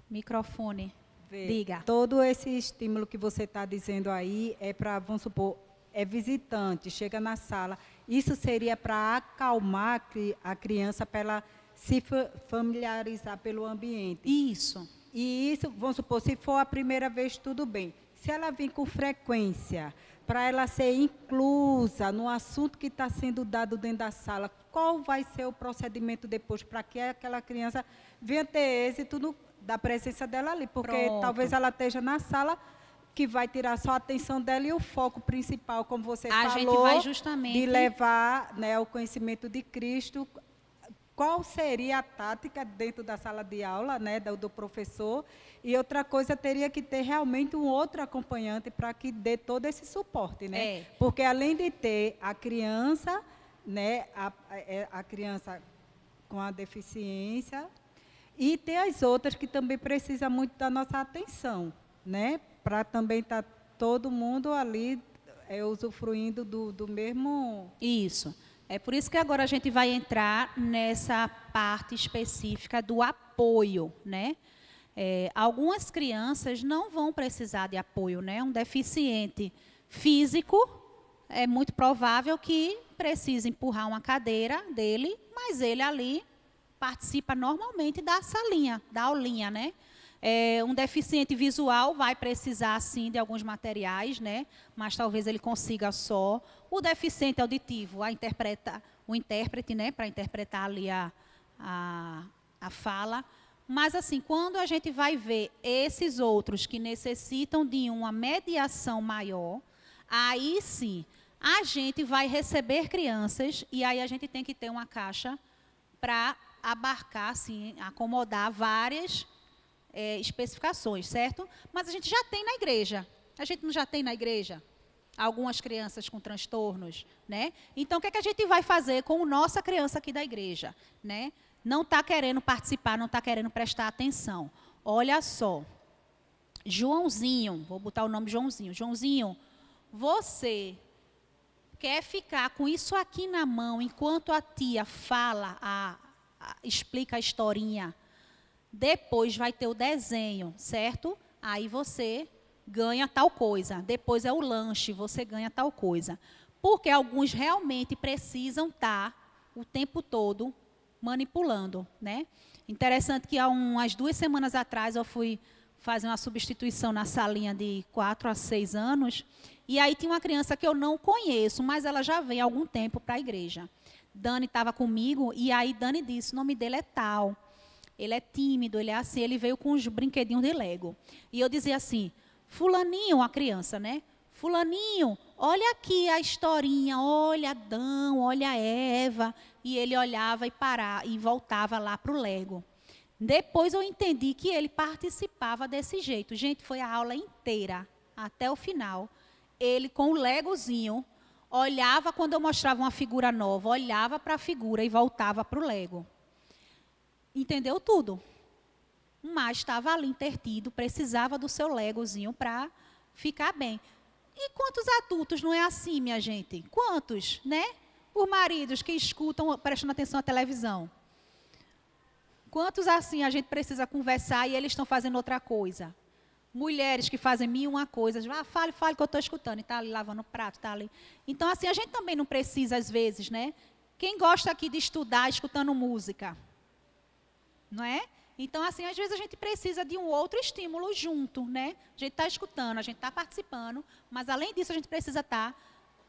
Microfone. Diga. Todo esse estímulo que você está dizendo aí é para, vamos supor, é visitante, chega na sala. Isso seria para acalmar a criança, para ela se familiarizar pelo ambiente. Isso. E isso, vamos supor, se for a primeira vez, tudo bem. Se ela vir com frequência, para ela ser inclusa no assunto que está sendo dado dentro da sala, qual vai ser o procedimento depois para que aquela criança venha ter êxito da presença dela ali? Porque talvez ela esteja na sala, que vai tirar só a atenção dela e o foco principal, como você falou, gente vai justamente de levar, né, o conhecimento de Cristo. Qual seria a tática dentro da sala de aula, né, do professor? E outra coisa, teria que ter realmente um outro acompanhante para que dê todo esse suporte, né? Porque além de ter a criança, né, a criança com a deficiência, e tem as outras que também precisam muito da nossa atenção, né? Para também estar todo mundo ali usufruindo do mesmo... Isso. É por isso que agora a gente vai entrar nessa parte específica do apoio, né? Algumas crianças não vão precisar de apoio, né? Um deficiente físico, é muito provável que precise empurrar uma cadeira dele, mas ele ali participa normalmente da salinha, da aulinha, né? Um deficiente visual vai precisar, sim, de alguns materiais, né? Mas talvez ele consiga só. O deficiente auditivo, o intérprete, né? Para interpretar ali a fala. Mas, assim, quando a gente vai ver esses outros que necessitam de uma mediação maior, aí sim, a gente vai receber crianças e aí a gente tem que ter uma caixa para abarcar, assim, acomodar várias especificações, certo? Mas a gente já tem na igreja. A gente não já tem na igreja algumas crianças com transtornos, né? Então, o que é que a gente vai fazer com a nossa criança aqui da igreja, né? Não está querendo participar, não está querendo prestar atenção. Olha só, Joãozinho, vou botar o nome Joãozinho. Joãozinho, você quer ficar com isso aqui na mão enquanto a tia fala, explica a historinha? Depois vai ter o desenho, certo? Aí você ganha tal coisa. Depois é o lanche, você ganha tal coisa. Porque alguns realmente precisam estar o tempo todo manipulando, né? Interessante que há umas 2 semanas atrás eu fui fazer uma substituição na salinha de 4 a 6 anos, e aí tinha uma criança que eu não conheço, mas ela já vem há algum tempo para a igreja. Dani estava comigo, e aí Dani disse, o nome dele é tal, ele é tímido, ele é assim, ele veio com os brinquedinhos de Lego. E eu dizia assim, fulaninho, a criança, né? Fulaninho, olha aqui a historinha, olha Adão, olha Eva. E ele olhava e voltava lá para o Lego. Depois eu entendi que ele participava desse jeito. Gente, foi a aula inteira, até o final. Ele com o Legozinho, olhava quando eu mostrava uma figura nova, olhava para a figura e voltava para o Lego. Entendeu tudo. Mas estava ali intertido, precisava do seu Legozinho para ficar bem. E quantos adultos não é assim, minha gente? Quantos, né? Por maridos que escutam, prestando atenção à televisão. Quantos assim a gente precisa conversar e eles estão fazendo outra coisa? Mulheres que fazem 1001 coisas. Fale que eu estou escutando. E está ali lavando o prato, está ali. Então, assim, a gente também não precisa, às vezes, né? Quem gosta aqui de estudar escutando música? Não é? Então, assim, às vezes a gente precisa de um outro estímulo junto, né? A gente está escutando, a gente está participando, mas, além disso, a gente precisa estar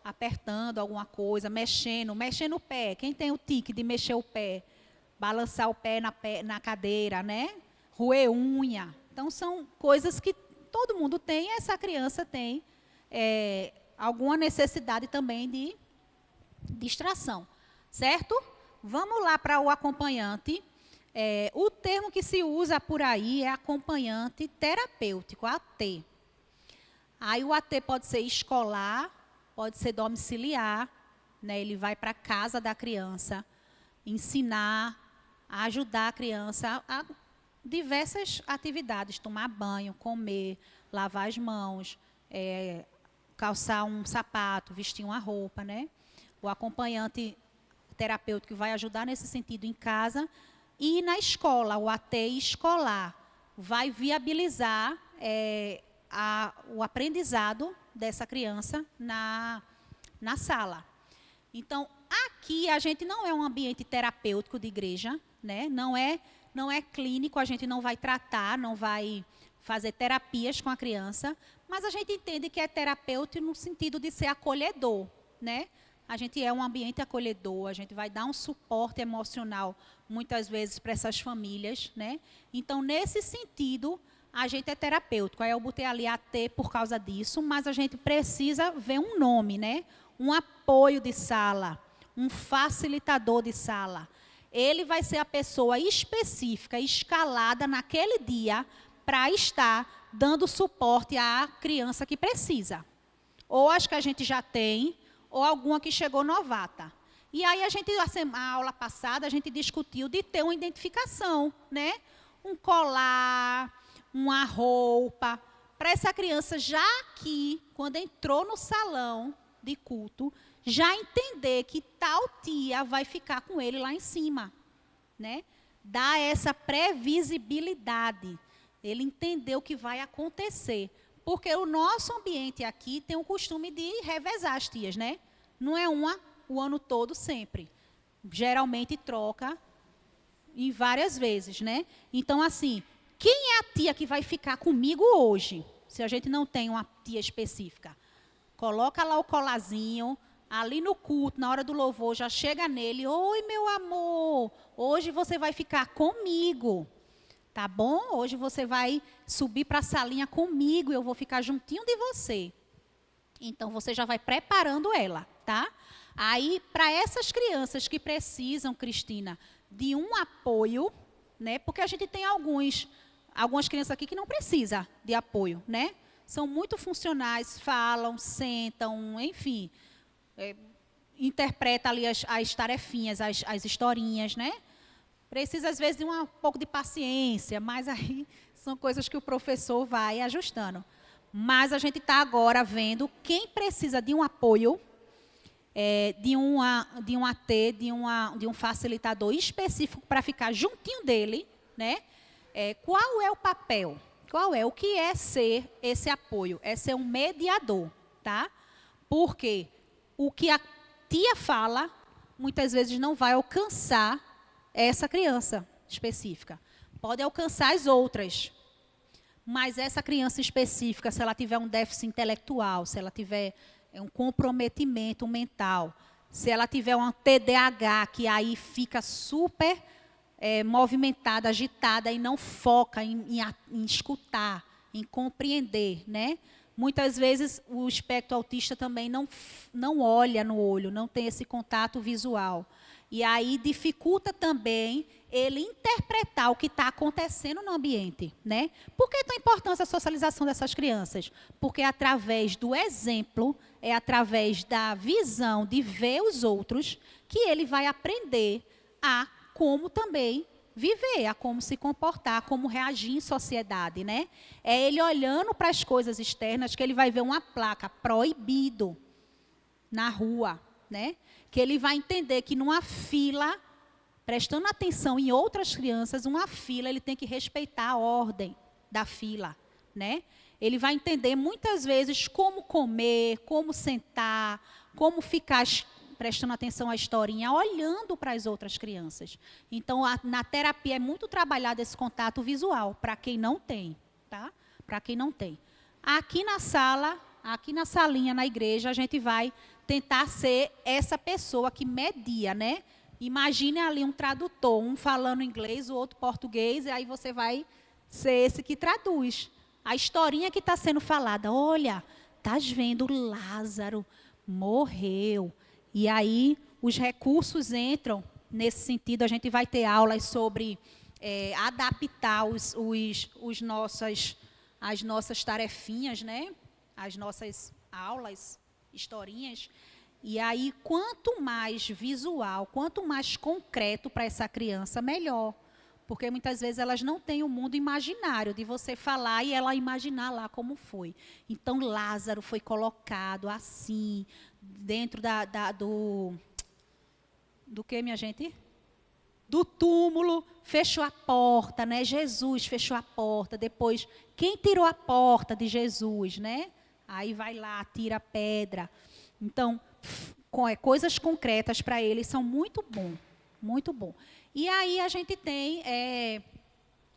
apertando alguma coisa, mexendo o pé. Quem tem o tique de mexer o pé? Balançar o pé na cadeira, né? Roer unha. Então, são coisas que todo mundo tem, e essa criança tem alguma necessidade também de distração, certo? Vamos lá para o acompanhante. O termo que se usa por aí é acompanhante terapêutico, AT. Aí o AT pode ser escolar, pode ser domiciliar, né? Ele vai para a casa da criança, ensinar, ajudar a criança a diversas atividades, tomar banho, comer, lavar as mãos, calçar um sapato, vestir uma roupa, né? O acompanhante terapêutico vai ajudar nesse sentido em casa. E na escola, o AT escolar vai viabilizar o aprendizado dessa criança na sala. Então, aqui a gente não é um ambiente terapêutico de igreja, né? Não é clínico, a gente não vai tratar, não vai fazer terapias com a criança, mas a gente entende que é terapêutico no sentido de ser acolhedor, né? A gente é um ambiente acolhedor, a gente vai dar um suporte emocional, muitas vezes, para essas famílias, né? Então, nesse sentido, a gente é terapêutico. Aí eu botei ali AT por causa disso, mas a gente precisa ver um nome, né? Um apoio de sala, um facilitador de sala. Ele vai ser a pessoa específica, escalada naquele dia, para estar dando suporte à criança que precisa. Ou as que a gente já tem, ou alguma que chegou novata. E aí a aula passada, a gente discutiu de ter uma identificação, né? Um colar, uma roupa, para essa criança já aqui, quando entrou no salão de culto, já entender que tal tia vai ficar com ele lá em cima, né? Dá essa previsibilidade. Ele entender o que vai acontecer. Porque o nosso ambiente aqui tem o costume de revezar as tias, né? Não é uma o ano todo sempre. Geralmente troca em várias vezes, né? Então, assim, quem é a tia que vai ficar comigo hoje? Se a gente não tem uma tia específica. Coloca lá o colazinho, ali no culto, na hora do louvor, já chega nele. Oi, meu amor, hoje você vai ficar comigo. Tá bom? Hoje você vai subir para a salinha comigo e eu vou ficar juntinho de você. Então, você já vai preparando ela, tá? Aí, para essas crianças que precisam, Cristina, de um apoio, né? Porque a gente tem algumas crianças aqui que não precisam de apoio, né? São muito funcionais, falam, sentam, enfim, interpreta ali as tarefinhas, as historinhas, né? Precisa, às vezes, de um pouco de paciência, mas aí são coisas que o professor vai ajustando. Mas a gente está agora vendo quem precisa de um apoio, de um AT, de um facilitador específico para ficar juntinho dele, né? Qual é o papel? O que é ser esse apoio? É ser um mediador, tá? Porque o que a tia fala, muitas vezes não vai alcançar essa criança específica. Pode alcançar as outras. Mas essa criança específica, se ela tiver um déficit intelectual, se ela tiver um comprometimento mental, se ela tiver um TDAH, que aí fica super movimentada, agitada e não foca em escutar, em compreender, né? Muitas vezes o espectro autista também não olha no olho, não tem esse contato visual. E aí dificulta também ele interpretar o que está acontecendo no ambiente, né? Por que é tão importante a socialização dessas crianças? Porque é através do exemplo, é através da visão de ver os outros, que ele vai aprender a como também viver, a como se comportar, como reagir em sociedade, né? É ele olhando para as coisas externas que ele vai ver uma placa proibido na rua, né? Que ele vai entender que numa fila, prestando atenção em outras crianças, uma fila, ele tem que respeitar a ordem da fila, né? Ele vai entender muitas vezes como comer, como sentar, como ficar prestando atenção à historinha, olhando para as outras crianças. Então, na terapia é muito trabalhado esse contato visual, para quem não tem, tá? Para quem não tem. Aqui na sala, aqui na salinha, na igreja, a gente vai tentar ser essa pessoa que media, né? Imagine ali um tradutor, um falando inglês, o outro português, e aí você vai ser esse que traduz. A historinha que está sendo falada, olha, estás vendo, Lázaro morreu. E aí os recursos entram nesse sentido. A gente vai ter aulas sobre adaptar as nossas tarefinhas, né? As nossas aulas, historinhas. E aí, quanto mais visual, quanto mais concreto para essa criança, melhor. Porque muitas vezes elas não têm o mundo imaginário de você falar e ela imaginar lá como foi. Então, Lázaro foi colocado assim, dentro do que, minha gente? Do túmulo, fechou a porta, né? Jesus fechou a porta. Depois, quem tirou a porta de Jesus, né? Aí vai lá, tira a pedra. Então, coisas concretas para eles são muito bom, muito bom. E aí a gente tem,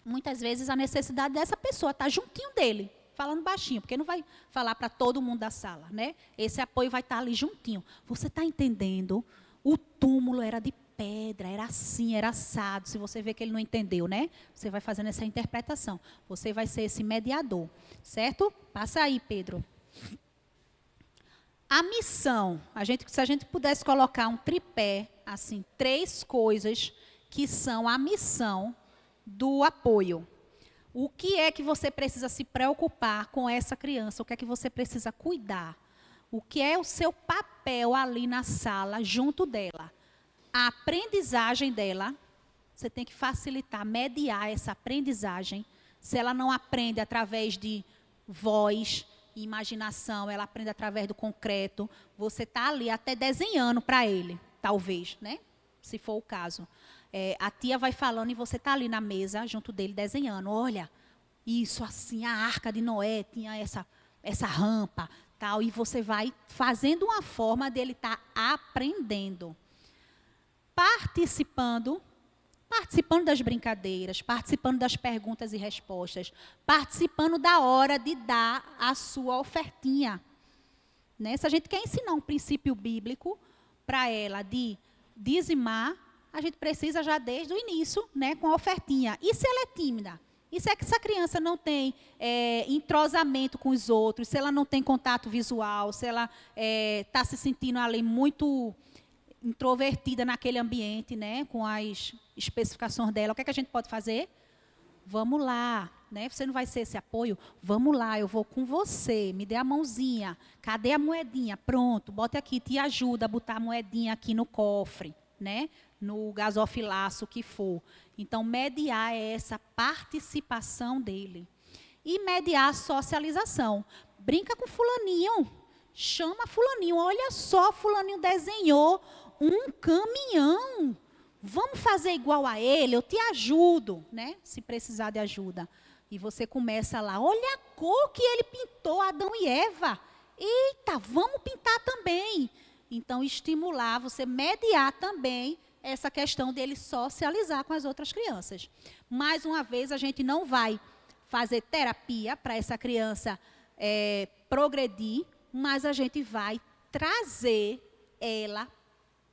muitas vezes, a necessidade dessa pessoa estar juntinho dele, falando baixinho, porque não vai falar para todo mundo da sala, né? Esse apoio vai estar ali juntinho. Você está entendendo? O túmulo era de pedra, era assim, era assado. Se você vê que ele não entendeu, né? Você vai fazendo essa interpretação. Você vai ser esse mediador, certo? Passa aí, Pedro. A missão, se a gente pudesse colocar um tripé, assim, 3 coisas que são a missão do apoio. O que é que você precisa se preocupar com essa criança? O que é que você precisa cuidar? O que é o seu papel ali na sala, junto dela? A aprendizagem dela, você tem que facilitar, mediar essa aprendizagem. Se ela não aprende através de voz, imaginação, ela aprende através do concreto, você está ali até desenhando para ele, talvez, né? Se for o caso. A tia vai falando e você está ali na mesa, junto dele, desenhando. Olha, isso assim, a Arca de Noé tinha essa rampa, tal, e você vai fazendo uma forma dele estar aprendendo. Participando das brincadeiras, participando das perguntas e respostas, participando da hora de dar a sua ofertinha. Né? Se a gente quer ensinar um princípio bíblico para ela de dizimar, a gente precisa já desde o início, né, com a ofertinha. E se ela é tímida? E se é que essa criança não tem entrosamento com os outros, se ela não tem contato visual, se ela está se sentindo ali muito introvertida naquele ambiente, né, com as especificações dela, o que é que a gente pode fazer? Vamos lá, né? Você não vai ser esse apoio? Vamos lá, eu vou com você, me dê a mãozinha. Cadê a moedinha? Pronto, bote aqui, te ajuda a botar a moedinha aqui no cofre, né? No gasofilaço que for. Então, mediar é essa participação dele. E mediar a socialização. Brinca com fulaninho, chama fulaninho. Olha só, fulaninho desenhou um caminhão. Vamos fazer igual a ele, eu te ajudo, né? Se precisar de ajuda. E você começa lá, olha a cor que ele pintou, Adão e Eva. Eita, vamos pintar também. Então, estimular, você mediar também essa questão dele socializar com as outras crianças. Mais uma vez, a gente não vai fazer terapia para essa criança progredir, mas a gente vai trazer ela,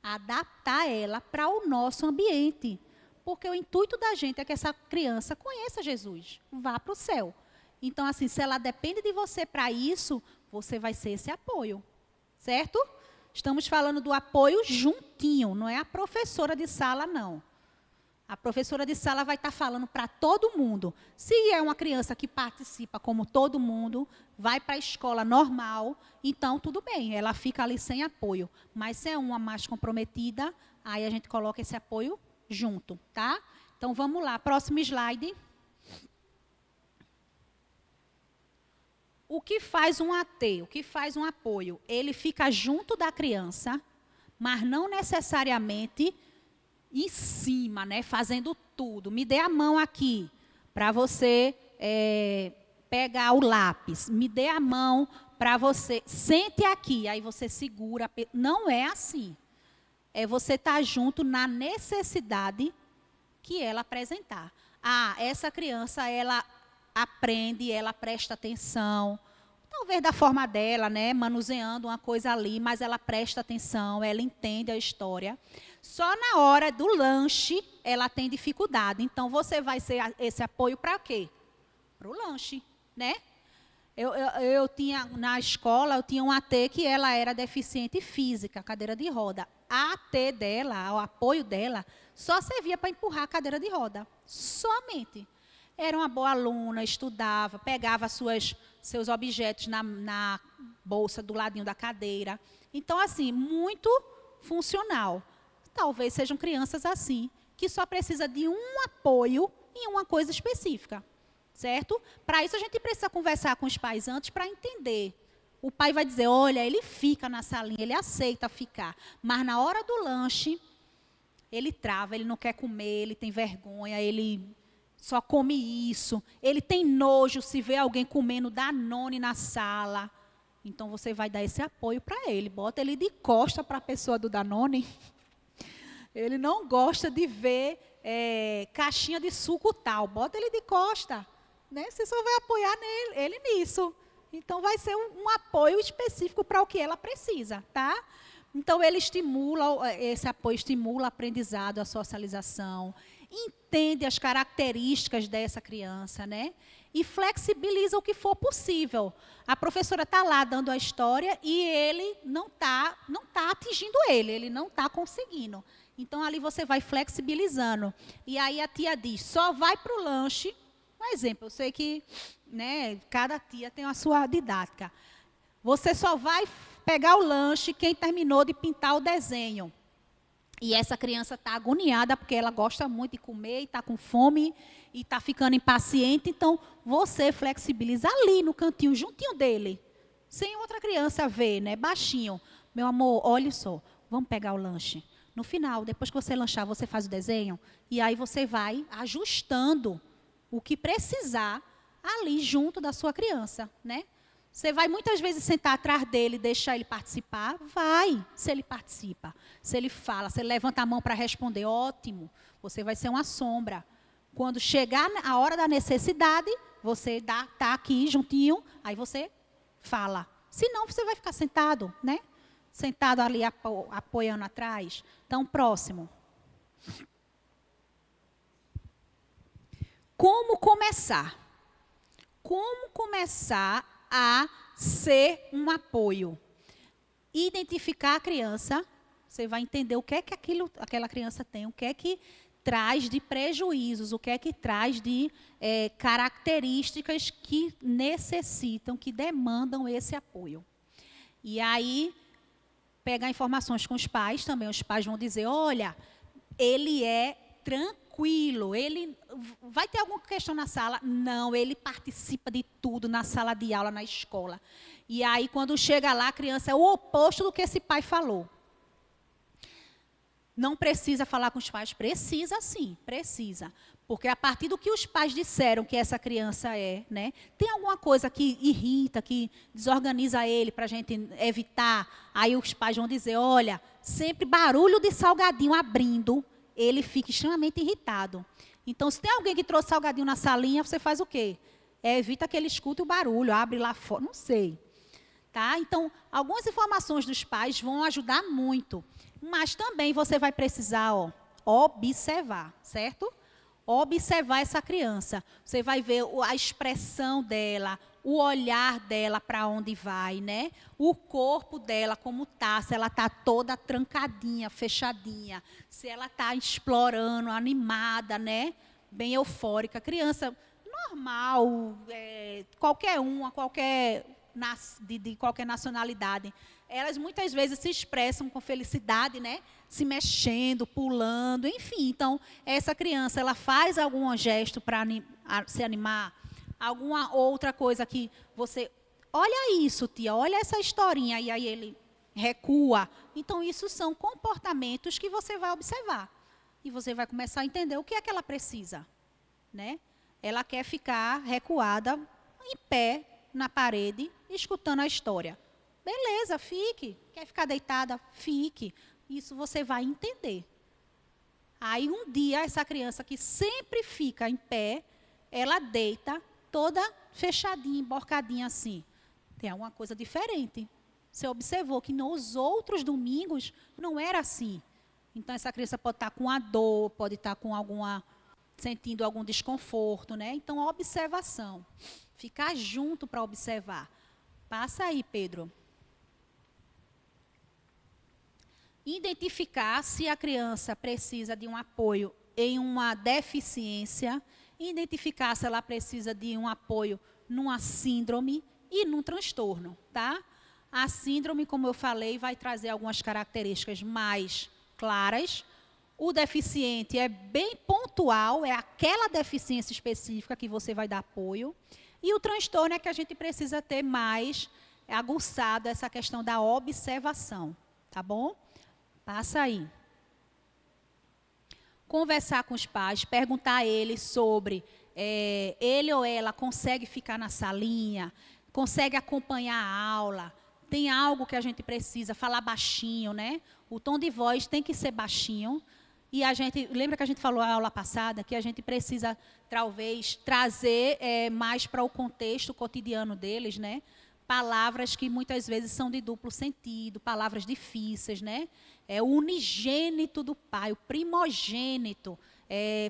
adaptar ela para o nosso ambiente. Porque o intuito da gente é que essa criança conheça Jesus, vá para o céu. Então, assim, se ela depende de você para isso, você vai ser esse apoio, certo? Estamos falando do apoio juntinho, não é a professora de sala, não. A professora de sala vai estar falando para todo mundo. Se é uma criança que participa como todo mundo, vai para a escola normal, então tudo bem, ela fica ali sem apoio. Mas se é uma mais comprometida, aí a gente coloca esse apoio junto, tá? Então vamos lá, próximo slide. O que faz um AT? O que faz um apoio? Ele fica junto da criança, mas não necessariamente em cima, né, fazendo tudo. Me dê a mão aqui para você pegar o lápis. Me dê a mão para você. Sente aqui, aí você segura. Não é assim. É você estar junto na necessidade que ela apresentar. Ah, essa criança, ela aprende, ela presta atenção, talvez da forma dela, né, manuseando uma coisa ali, mas ela presta atenção, ela entende a história. Só na hora do lanche, ela tem dificuldade. Então, você vai ser esse apoio para quê? Para o lanche, né? Eu tinha, na escola, eu tinha uma AT que ela era deficiente física, cadeira de roda. A AT dela, o apoio dela, só servia para empurrar a cadeira de roda. Somente. Era uma boa aluna, estudava, pegava seus objetos na bolsa do ladinho da cadeira. Então, assim, muito funcional. Talvez sejam crianças assim, que só precisa de um apoio em uma coisa específica, certo? Para isso, a gente precisa conversar com os pais antes para entender. O pai vai dizer, olha, ele fica na salinha, ele aceita ficar. Mas na hora do lanche, ele trava, ele não quer comer, ele tem vergonha, ele só come isso. Ele tem nojo se vê alguém comendo Danone na sala. Então, você vai dar esse apoio para ele. Bota ele de costa para a pessoa do Danone. Ele não gosta de ver caixinha de suco tal. Bota ele de costa. Né? Você só vai apoiar ele nisso. Então, vai ser um apoio específico para o que ela precisa, tá? Então, ele estimula, esse apoio estimula o aprendizado, a socialização, entende as características dessa criança, né? E flexibiliza o que for possível. A professora está lá dando a história e ele não tá atingindo ele não está conseguindo. Então, ali você vai flexibilizando. E aí a tia diz, só vai para o lanche. Um exemplo, eu sei que, né, cada tia tem a sua didática. Você só vai pegar o lanche quem terminou de pintar o desenho. E essa criança está agoniada porque ela gosta muito de comer, está com fome e está ficando impaciente. Então, você flexibiliza ali no cantinho, juntinho dele. Sem outra criança ver, né, baixinho. Meu amor, olha só, vamos pegar o lanche. No final, depois que você lanchar, você faz o desenho. E aí você vai ajustando o que precisar ali junto da sua criança, né? Você vai muitas vezes sentar atrás dele e deixar ele participar? Vai, se ele participa. Se ele fala, se ele levanta a mão para responder, ótimo. Você vai ser uma sombra. Quando chegar a hora da necessidade, você está aqui juntinho, aí você fala. Senão, você vai ficar sentado, né? Sentado ali apoiando atrás. Então, próximo. Como começar? Como começar a ser um apoio? Identificar a criança, você vai entender o que é que aquela criança tem, o que é que traz de prejuízos, o que é que traz de características que necessitam, que demandam esse apoio. E aí, pegar informações com os pais também. Os pais vão dizer, olha, ele é tranquilo, ele vai ter alguma questão na sala? Não, ele participa de tudo na sala de aula, na escola. E aí, quando chega lá, a criança é o oposto do que esse pai falou. Não precisa falar com os pais? Precisa sim, precisa. Porque a partir do que os pais disseram que essa criança é, né, tem alguma coisa que irrita, que desorganiza ele para a gente evitar. Aí os pais vão dizer, olha, sempre barulho de salgadinho abrindo, ele fica extremamente irritado. Então, se tem alguém que trouxe salgadinho na salinha, você faz o quê? Evita que ele escute o barulho, abre lá fora, não sei. Tá? Então, algumas informações dos pais vão ajudar muito. Mas também você vai precisar observar, certo? Observar essa criança. Você vai ver a expressão dela, o olhar dela para onde vai, né? O corpo dela, como está, se ela está toda trancadinha, fechadinha, se ela está explorando, animada, né? Bem eufórica. Criança normal, qualquer uma, de qualquer nacionalidade. Elas muitas vezes se expressam com felicidade, né? Se mexendo, pulando, enfim. Então, essa criança, ela faz algum gesto para se animar, alguma outra coisa que você... Olha isso, tia, olha essa historinha. E aí ele recua. Então, isso são comportamentos que você vai observar. E você vai começar a entender o que é que ela precisa, né? Ela quer ficar recuada, em pé, na parede, escutando a história. Beleza, fique. Quer ficar deitada? Fique. Isso você vai entender. Aí, um dia, essa criança que sempre fica em pé, ela deita toda fechadinha, emborcadinha assim. Tem alguma coisa diferente. Você observou que nos outros domingos não era assim. Então, essa criança pode estar com a dor, pode estar com sentindo algum desconforto, né? Então, observação. Ficar junto para observar. Passa aí, Pedro. Identificar se a criança precisa de um apoio em uma deficiência, identificar se ela precisa de um apoio numa síndrome e num transtorno, tá? A síndrome, como eu falei, vai trazer algumas características mais claras. O deficiente é bem pontual, é aquela deficiência específica que você vai dar apoio. E o transtorno é que a gente precisa ter mais aguçado essa questão da observação, tá bom? Passa aí. Conversar com os pais, perguntar a eles sobre ele ou ela consegue ficar na salinha, consegue acompanhar a aula, tem algo que a gente precisa, falar baixinho, né? O tom de voz tem que ser baixinho. E a gente, lembra que a gente falou na aula passada que a gente precisa, talvez, trazer mais para o contexto cotidiano deles, né? Palavras que muitas vezes são de duplo sentido, palavras difíceis, né? O unigênito do pai, o primogênito,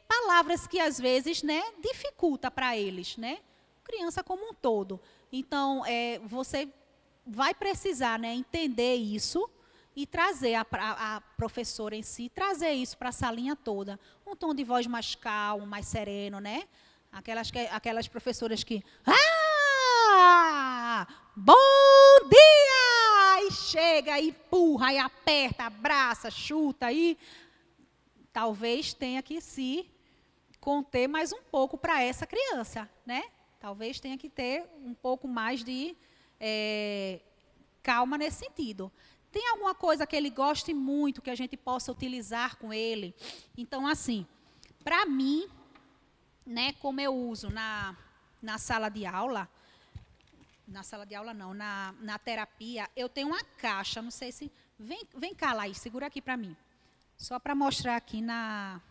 palavras que às vezes, né, dificulta para eles, né? Criança como um todo. Então, você vai precisar, né, entender isso e trazer a professora em si, trazer isso para a salinha toda. Um tom de voz mais calmo, mais sereno, né? Aquelas professoras que... Bom dia! E chega, e empurra, e aperta, abraça, chuta, e talvez tenha que se conter mais um pouco para essa criança, né? Talvez tenha que ter um pouco mais de calma nesse sentido. Tem alguma coisa que ele goste muito, que a gente possa utilizar com ele? Então, assim, para mim, né, como eu uso na sala de aula... Na sala de aula não, na terapia, eu tenho uma caixa, não sei se... Vem cá, Laís, segura aqui para mim. Só para mostrar aqui na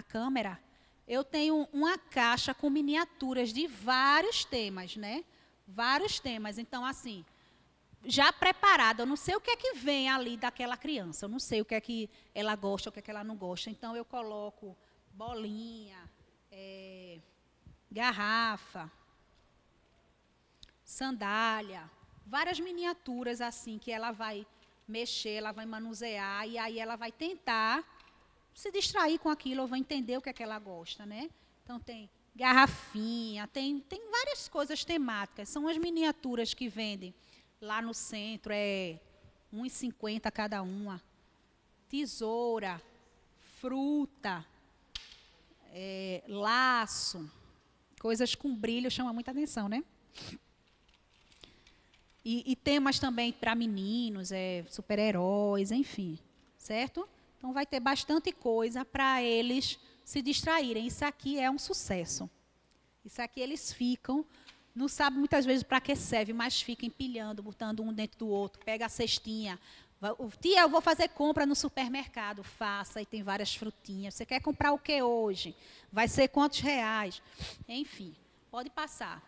câmera, eu tenho uma caixa com miniaturas de vários temas, né? Vários temas. Então, assim, já preparada, eu não sei o que é que vem ali daquela criança, eu não sei o que é que ela gosta, o que é que ela não gosta. Então, eu coloco bolinha, garrafa, sandália, várias miniaturas assim que ela vai mexer, ela vai manusear e aí ela vai tentar se distrair com aquilo ou vai entender o que é que ela gosta, né? Então tem garrafinha, tem várias coisas temáticas, são as miniaturas que vendem lá no centro, é R$1,50 cada uma. Tesoura, fruta, laço, coisas com brilho chamam muita atenção, né? E temas também para meninos, super-heróis, enfim, certo? Então vai ter bastante coisa para eles se distraírem. Isso aqui é um sucesso. Isso aqui eles ficam, não sabem muitas vezes para que serve, mas ficam empilhando, botando um dentro do outro, pega a cestinha. Tia, eu vou fazer compra no supermercado, faça, e tem várias frutinhas. Você quer comprar o que hoje? Vai ser quantos reais? Enfim, pode passar.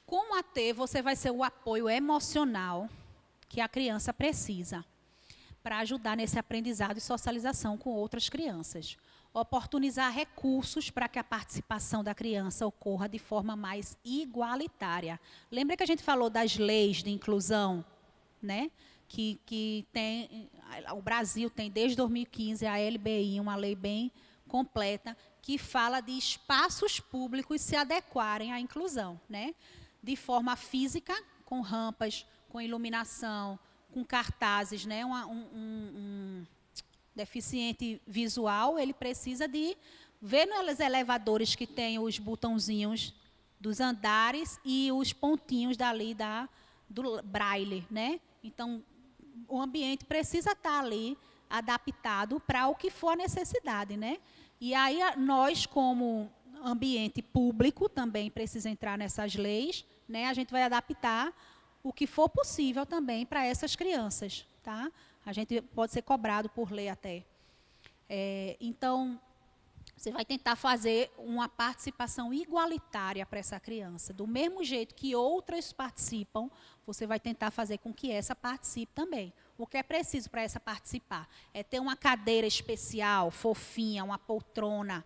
Com o AT, você vai ser o apoio emocional que a criança precisa para ajudar nesse aprendizado e socialização com outras crianças. Oportunizar recursos para que a participação da criança ocorra de forma mais igualitária. Lembra que a gente falou das leis de inclusão, né? Que tem, o Brasil tem desde 2015 a LBI, uma lei bem completa, que fala de espaços públicos se adequarem à inclusão, né? De forma física, com rampas, com iluminação, com cartazes, né? Um deficiente visual, ele precisa de ver nos elevadores que tem os botãozinhos dos andares e os pontinhos dali do braille, né? Então, o ambiente precisa estar ali adaptado para o que for a necessidade, né? E aí, nós, como ambiente público, também precisa entrar nessas leis, né? A gente vai adaptar o que for possível também para essas crianças, tá? A gente pode ser cobrado por lei até. Então, você vai tentar fazer uma participação igualitária para essa criança. Do mesmo jeito que outras participam, você vai tentar fazer com que essa participe também. O que é preciso para essa participar? É ter uma cadeira especial, fofinha, uma poltrona,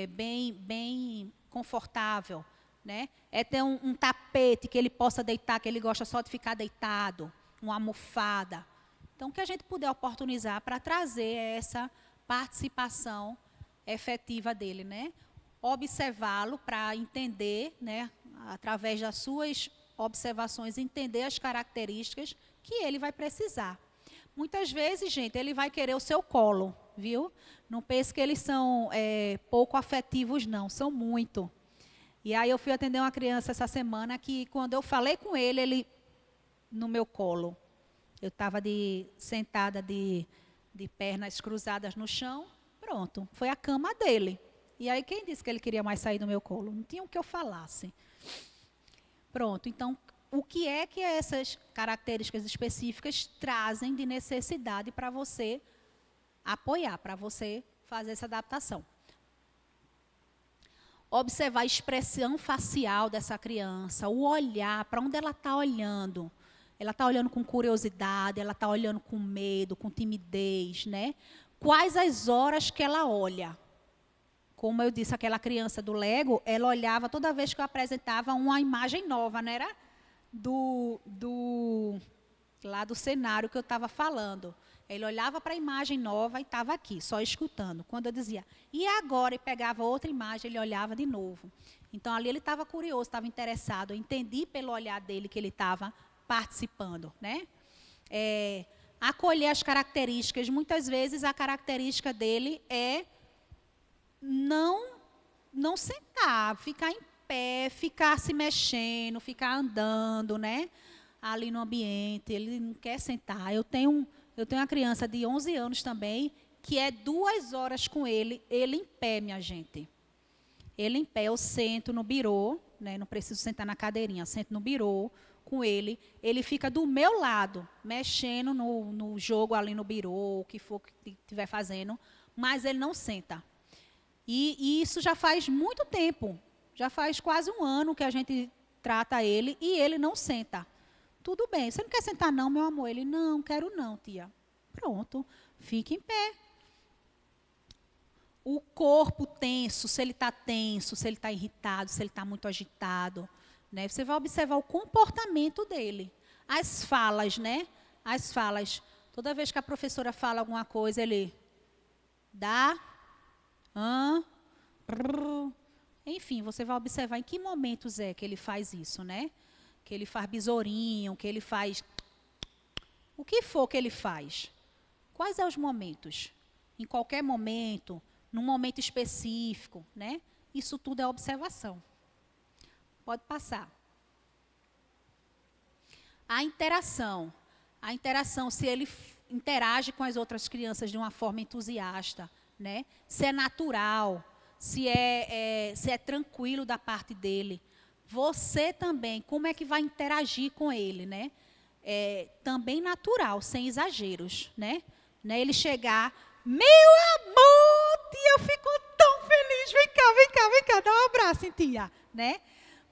bem confortável, né? É ter um tapete que ele possa deitar, que ele gosta só de ficar deitado, uma almofada. Então, o que a gente puder oportunizar para trazer essa participação efetiva dele, né? Observá-lo para entender, né, através das suas observações, entender as características que ele vai precisar. Muitas vezes, gente, ele vai querer o seu colo, viu? Não pense que eles são pouco afetivos, não, são muito. E aí eu fui atender uma criança essa semana que, quando eu falei com ele no meu colo, eu estava sentada de pernas cruzadas no chão, pronto, foi a cama dele. E aí quem disse que ele queria mais sair do meu colo? Não tinha o que eu falasse. Pronto, então, o que é que essas características específicas trazem de necessidade para você apoiar, para você fazer essa adaptação? Observar a expressão facial dessa criança, o olhar, para onde ela está olhando. Ela está olhando com curiosidade, ela está olhando com medo, com timidez, né? Quais as horas que ela olha? Como eu disse, aquela criança do Lego, ela olhava toda vez que eu apresentava uma imagem nova, não era? Lá do cenário que eu estava falando. Ele olhava para a imagem nova e estava aqui, só escutando. Quando eu dizia, e agora? E pegava outra imagem, ele olhava de novo. Então, ali ele estava curioso, estava interessado. Eu entendi pelo olhar dele que ele estava participando, né? Acolher as características. Muitas vezes a característica dele é não sentar, ficar em pé, ficar se mexendo, ficar andando, né? Ali no ambiente, ele não quer sentar. Eu tenho uma criança de 11 anos também, que é 2 horas com ele em pé, minha gente. Ele em pé, eu sento no birô, né? Não preciso sentar na cadeirinha, sento no birô com ele fica do meu lado, mexendo no jogo ali no birô, o que for que estiver fazendo, mas ele não senta. E isso já faz muito tempo, já faz quase 1 ano que a gente trata ele e ele não senta. Tudo bem, você não quer sentar não, meu amor? Ele, não, quero não, tia. Pronto, fique em pé. o corpo tenso, se ele está tenso, se ele está irritado, se ele está muito agitado, né? Você vai observar o comportamento dele. As falas, né? As falas. Toda vez que a professora fala alguma coisa, ele dá, enfim, você vai observar em que momentos é que ele faz isso, né? Que ele faz besourinho, que ele faz... O que for que ele faz. Quais são os momentos? Em qualquer momento, num momento específico, né? Isso tudo é observação. Pode passar. A interação. A interação, se ele interage com as outras crianças de uma forma entusiasta, né? Se é natural, se é tranquilo da parte dele. Você também, como é que vai interagir com ele, né? Também natural, sem exageros, né? Ele chegar, meu amor, tia, eu fico tão feliz, vem cá, dá um abraço em tia, né?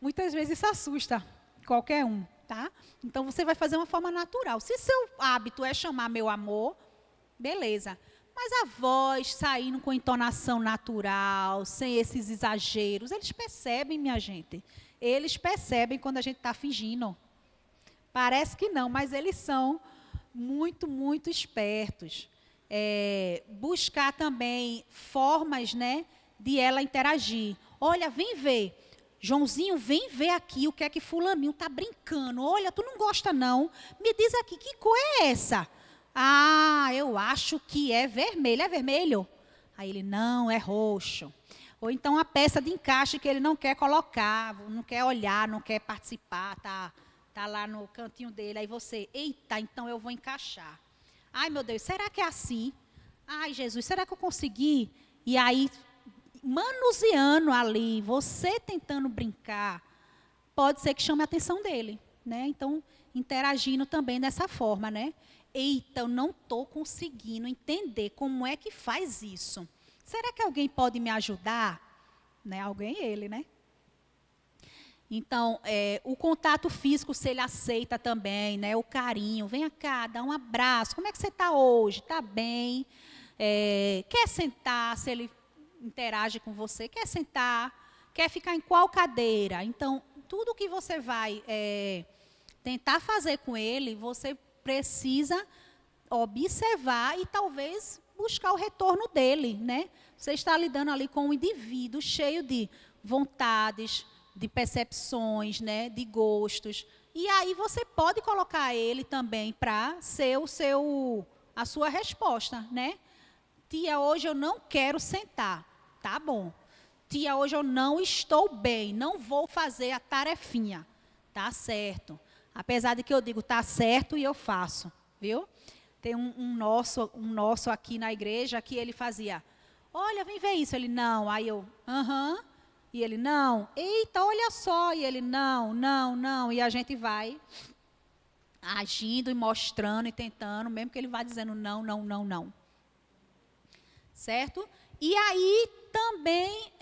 Muitas vezes isso assusta qualquer um, tá? Então, você vai fazer uma forma natural. Se seu hábito é chamar meu amor, beleza. Mas a voz saindo com entonação natural, sem esses exageros, eles percebem, minha gente. Eles percebem quando a gente está fingindo. Parece que não, mas eles são muito, muito espertos. Buscar também formas, né, de ela interagir. Olha, vem ver. Joãozinho, vem ver aqui o que é que fulaninho está brincando. Olha, tu não gosta não. Me diz aqui, que cor é essa? Ah, eu acho que é vermelho. É vermelho? Aí ele, não, é roxo. Ou então a peça de encaixe que ele não quer colocar, não quer olhar, não quer participar, tá lá no cantinho dele. Aí você, eita, então eu vou encaixar. Ai, meu Deus, será que é assim? Ai, Jesus, será que eu consegui? E aí, manuseando ali, você tentando brincar, pode ser que chame a atenção dele, né? Então, interagindo também dessa forma, né? Eita, eu não estou conseguindo entender como é que faz isso. Será que alguém pode me ajudar? Né? Alguém, ele, né? Então, o contato físico, se ele aceita também, né? O carinho, venha cá, dá um abraço. Como é que você está hoje? Está bem? Quer sentar, se ele interage com você? Quer sentar? Quer ficar em qual cadeira? Então, tudo que você vai tentar fazer com ele, você precisa observar e talvez buscar o retorno dele, né? Você está lidando ali com um indivíduo cheio de vontades, de percepções, né, de gostos. E aí você pode colocar ele também para ser a sua resposta, né? Tia, hoje eu não quero sentar. Tá bom. Tia, hoje eu não estou bem, não vou fazer a tarefinha. Tá certo. Apesar de que eu digo, tá certo e eu faço, viu? Tem um nosso aqui na igreja que ele fazia, olha, vem ver isso. Ele, não. Aí eu, E ele, não. Eita, olha só. E ele, não. E a gente vai agindo e mostrando e tentando, mesmo que ele vá dizendo não. Certo? E aí também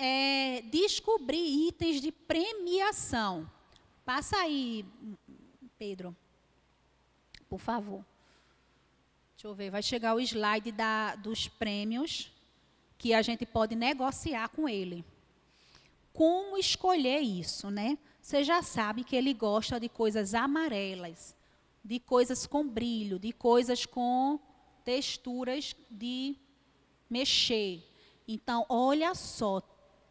descobrir itens de premiação. Passa aí, Pedro, por favor. Deixa eu ver, vai chegar o slide dos prêmios que a gente pode negociar com ele. Como escolher isso, né? Você já sabe que ele gosta de coisas amarelas, de coisas com brilho, de coisas com texturas de mexer. Então, olha só,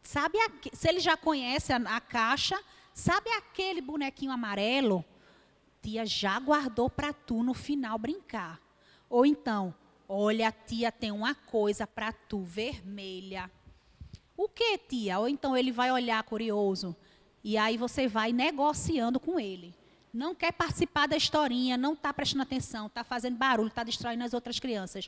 sabe se ele já conhece a caixa, sabe aquele bonequinho amarelo? Tia já guardou para tu no final brincar. Ou então, olha, tia tem uma coisa para tu, vermelha. O que, tia? Ou então ele vai olhar curioso. E aí você vai negociando com ele. Não quer participar da historinha, não está prestando atenção, está fazendo barulho, está distraindo as outras crianças.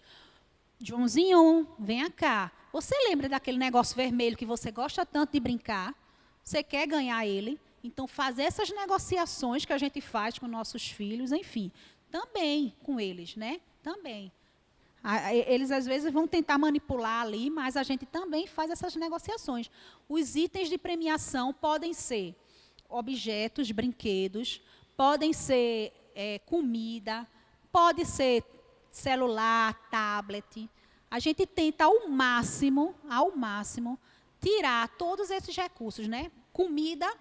Joãozinho, venha cá. Você lembra daquele negócio vermelho que você gosta tanto de brincar? Você quer ganhar ele? Então, fazer essas negociações que a gente faz com nossos filhos, enfim, também com eles, né? Também. Eles, às vezes, vão tentar manipular ali, mas a gente também faz essas negociações. Os itens de premiação podem ser objetos, brinquedos, podem ser comida, pode ser celular, tablet. a gente tenta ao máximo, tirar todos esses recursos, né? Comida,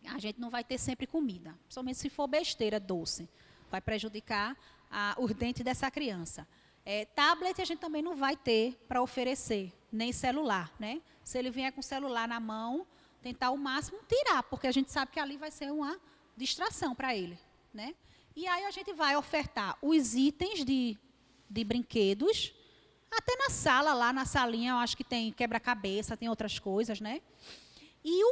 a gente não vai ter sempre comida, principalmente se for besteira, doce. Vai prejudicar os dentes dessa criança. Tablet a gente também não vai ter para oferecer, nem celular, né? Se ele vier com o celular na mão, tentar ao máximo tirar, porque a gente sabe que ali vai ser uma distração para ele, né? E aí a gente vai ofertar os itens de brinquedos, até na sala, lá na salinha, eu acho que tem quebra-cabeça, tem outras coisas, né? E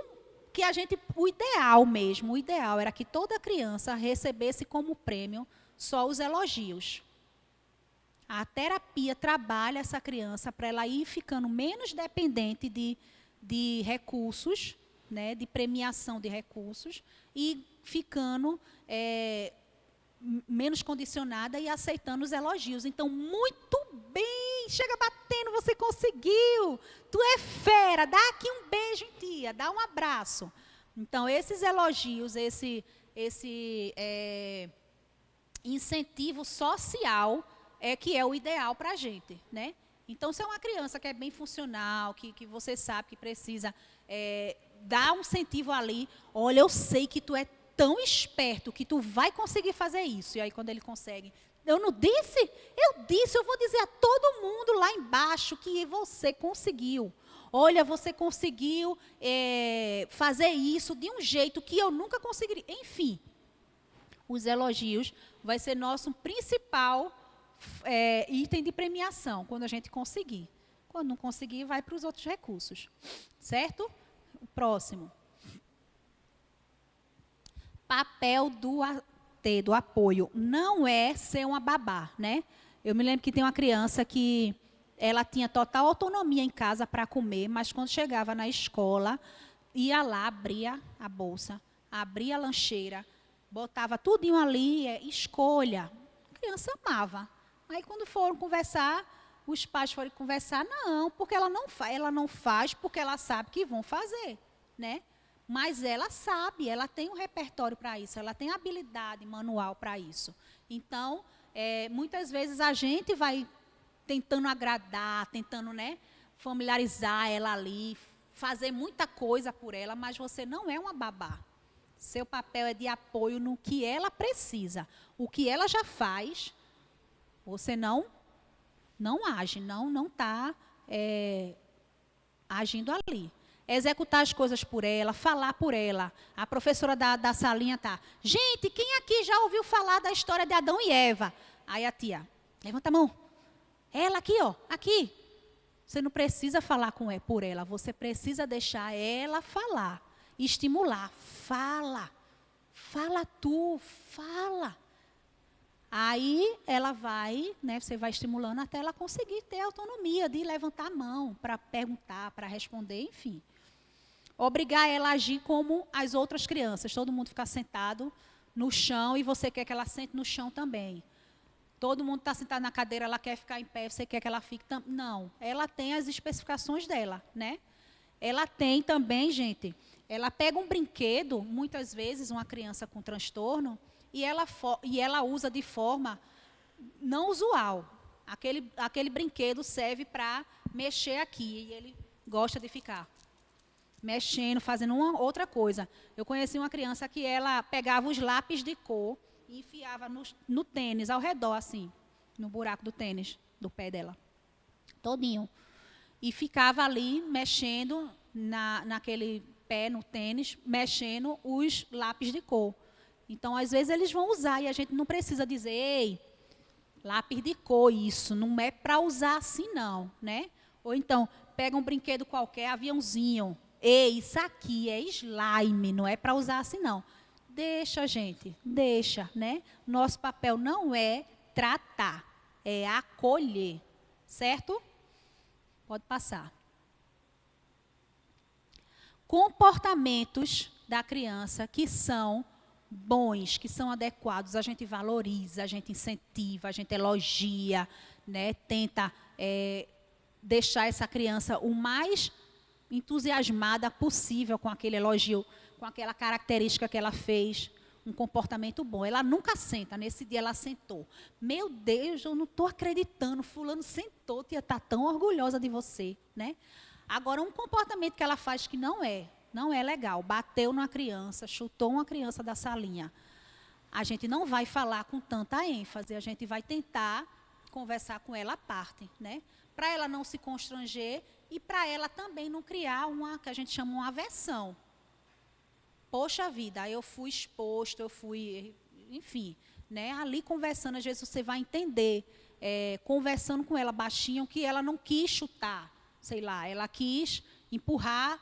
o ideal mesmo, o ideal era que toda criança recebesse como prêmio só os elogios. A terapia trabalha essa criança para ela ir ficando menos dependente de recursos, né, de premiação de recursos, e ficando menos condicionada e aceitando os elogios. Então, muito bem, chega batendo, você conseguiu, tu é fera, dá aqui um beijo em tia, dá um abraço. Então, esses elogios, esse incentivo social que é o ideal para a gente, né? Então, se é uma criança que é bem funcional, que você sabe que precisa dar um incentivo ali, olha, eu sei que tu é tão esperto que tu vai conseguir fazer isso. E aí, quando ele consegue, eu não disse? Eu disse, eu vou dizer a todo mundo lá embaixo que você conseguiu. Olha, você conseguiu fazer isso de um jeito que eu nunca conseguiria. Enfim, os elogios vai ser nosso principal item de premiação, quando a gente conseguir. Quando não conseguir, vai para os outros recursos. Certo? O próximo. Papel do apoio. Não é ser uma babá, né? Eu me lembro que tem uma criança que ela tinha total autonomia em casa para comer, mas quando chegava na escola, ia lá, abria a bolsa, abria a lancheira, botava tudinho ali, escolha. A criança amava. Aí, quando foram conversar, os pais foram conversar, não, porque ela não faz porque ela sabe que vão fazer, né? Mas ela sabe, ela tem um repertório para isso, ela tem habilidade manual para isso. Então, muitas vezes a gente vai tentando agradar, tentando, né, familiarizar ela ali, fazer muita coisa por ela, mas você não é uma babá. Seu papel é de apoio no que ela precisa. O que ela já faz, você não age, não está agindo ali. Executar as coisas por ela, falar por ela. A professora da salinha está, gente, quem aqui já ouviu falar da história de Adão e Eva? Aí a tia, levanta a mão. Ela aqui, ó, aqui. Você não precisa falar por ela, você precisa deixar ela falar, estimular. Fala tu, fala. Aí ela vai, né, você vai estimulando até ela conseguir ter autonomia de levantar a mão para perguntar, para responder, enfim. Obrigar ela a agir como as outras crianças. Todo mundo ficar sentado no chão e você quer que ela sente no chão também. Todo mundo está sentado na cadeira, ela quer ficar em pé, você quer que ela fique também. Não, ela tem as especificações dela, né? Ela tem também, gente, ela pega um brinquedo, muitas vezes uma criança com transtorno, e ela usa de forma não usual. Aquele brinquedo serve para mexer aqui, e ele gosta de ficar mexendo, fazendo uma outra coisa. Eu conheci uma criança que ela pegava os lápis de cor e enfiava no tênis, ao redor, assim, no buraco do tênis, do pé dela, todinho. E ficava ali mexendo naquele pé, no tênis, mexendo os lápis de cor. Então, às vezes, eles vão usar e a gente não precisa dizer, ei, lápis de cor, isso, não é para usar assim, não, né? Ou então, pega um brinquedo qualquer, aviãozinho, ei, isso aqui é slime, não é para usar assim, não. Deixa, gente, deixa, né? Nosso papel não é tratar, é acolher, certo? Pode passar. Comportamentos da criança que são bons, que são adequados, a gente valoriza, a gente incentiva, a gente elogia, né? Tenta deixar essa criança o mais entusiasmada possível com aquele elogio, com aquela característica que ela fez. um comportamento bom. Ela nunca senta. Nesse dia ela sentou. Meu Deus, eu não estou acreditando. Fulano sentou, tia, está tão orgulhosa de você, né? Agora, um comportamento que ela faz que não é legal. Bateu numa criança, chutou uma criança da salinha. A gente não vai falar com tanta ênfase. A gente vai tentar conversar com ela à parte, né? Para ela não se constranger e para ela também não criar uma, que a gente chama uma aversão. Poxa vida, eu fui exposto, enfim, né? Ali conversando, às vezes você vai entender, conversando com ela baixinho, que ela não quis chutar, sei lá, ela quis empurrar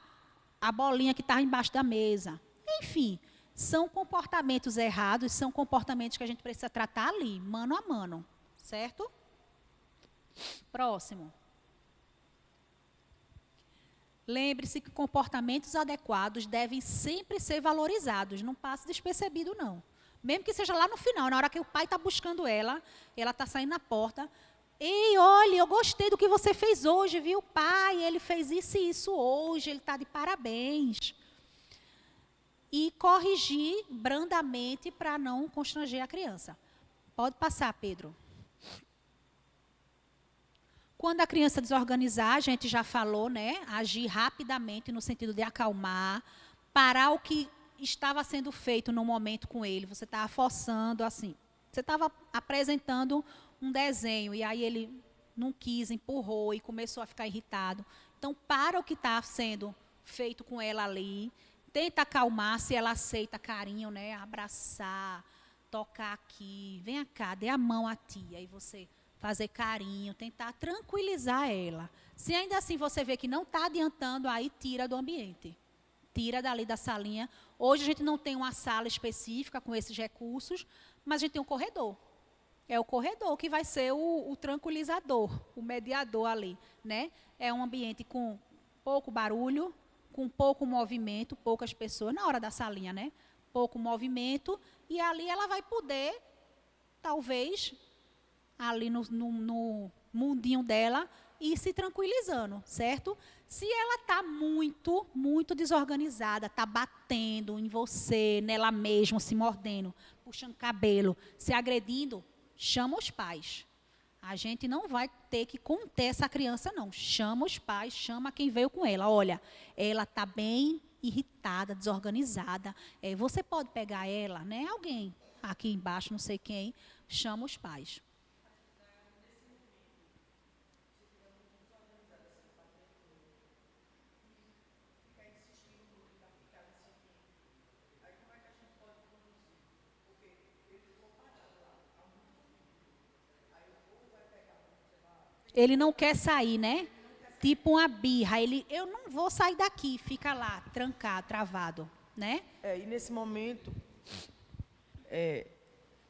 a bolinha que estava embaixo da mesa. Enfim, são comportamentos errados, são comportamentos que a gente precisa tratar ali, mano a mano, certo? Próximo. Lembre-se que comportamentos adequados devem sempre ser valorizados, não passe despercebido, não. Mesmo que seja lá no final, na hora que o pai está buscando ela está saindo na porta. Ei, olha, eu gostei do que você fez hoje, viu, pai? Ele fez isso e isso hoje, ele está de parabéns. E corrigir brandamente para não constranger a criança. Pode passar, Pedro. Quando a criança desorganizar, a gente já falou, né? Agir rapidamente no sentido de acalmar, parar o que estava sendo feito no momento com ele. Você estava forçando, assim. Você estava apresentando um desenho e aí ele não quis, empurrou e começou a ficar irritado. Então, para o que está sendo feito com ela ali, tenta acalmar, se ela aceita carinho, né? Abraçar, tocar aqui, vem cá, dê a mão à tia e você fazer carinho, tentar tranquilizar ela. Se ainda assim você vê que não está adiantando, aí tira do ambiente. Tira dali da salinha. Hoje a gente não tem uma sala específica com esses recursos, mas a gente tem um corredor. É o corredor que vai ser o tranquilizador, o mediador ali, né? É um ambiente com pouco barulho, com pouco movimento, poucas pessoas, na hora da salinha, né? Pouco movimento, e ali ela vai poder, talvez, ali no mundinho dela, ir se tranquilizando, certo? Se ela está muito, muito desorganizada, está batendo em você, nela mesma, se mordendo, puxando cabelo, se agredindo, chama os pais. A gente não vai ter que conter essa criança, não. Chama os pais, chama quem veio com ela. Olha, ela está bem irritada, desorganizada. Você pode pegar ela, né? Alguém aqui embaixo, não sei quem, chama os pais. Ele não quer sair, né? Tipo uma birra. Eu não vou sair daqui, fica lá, trancado, travado, né? E nesse momento,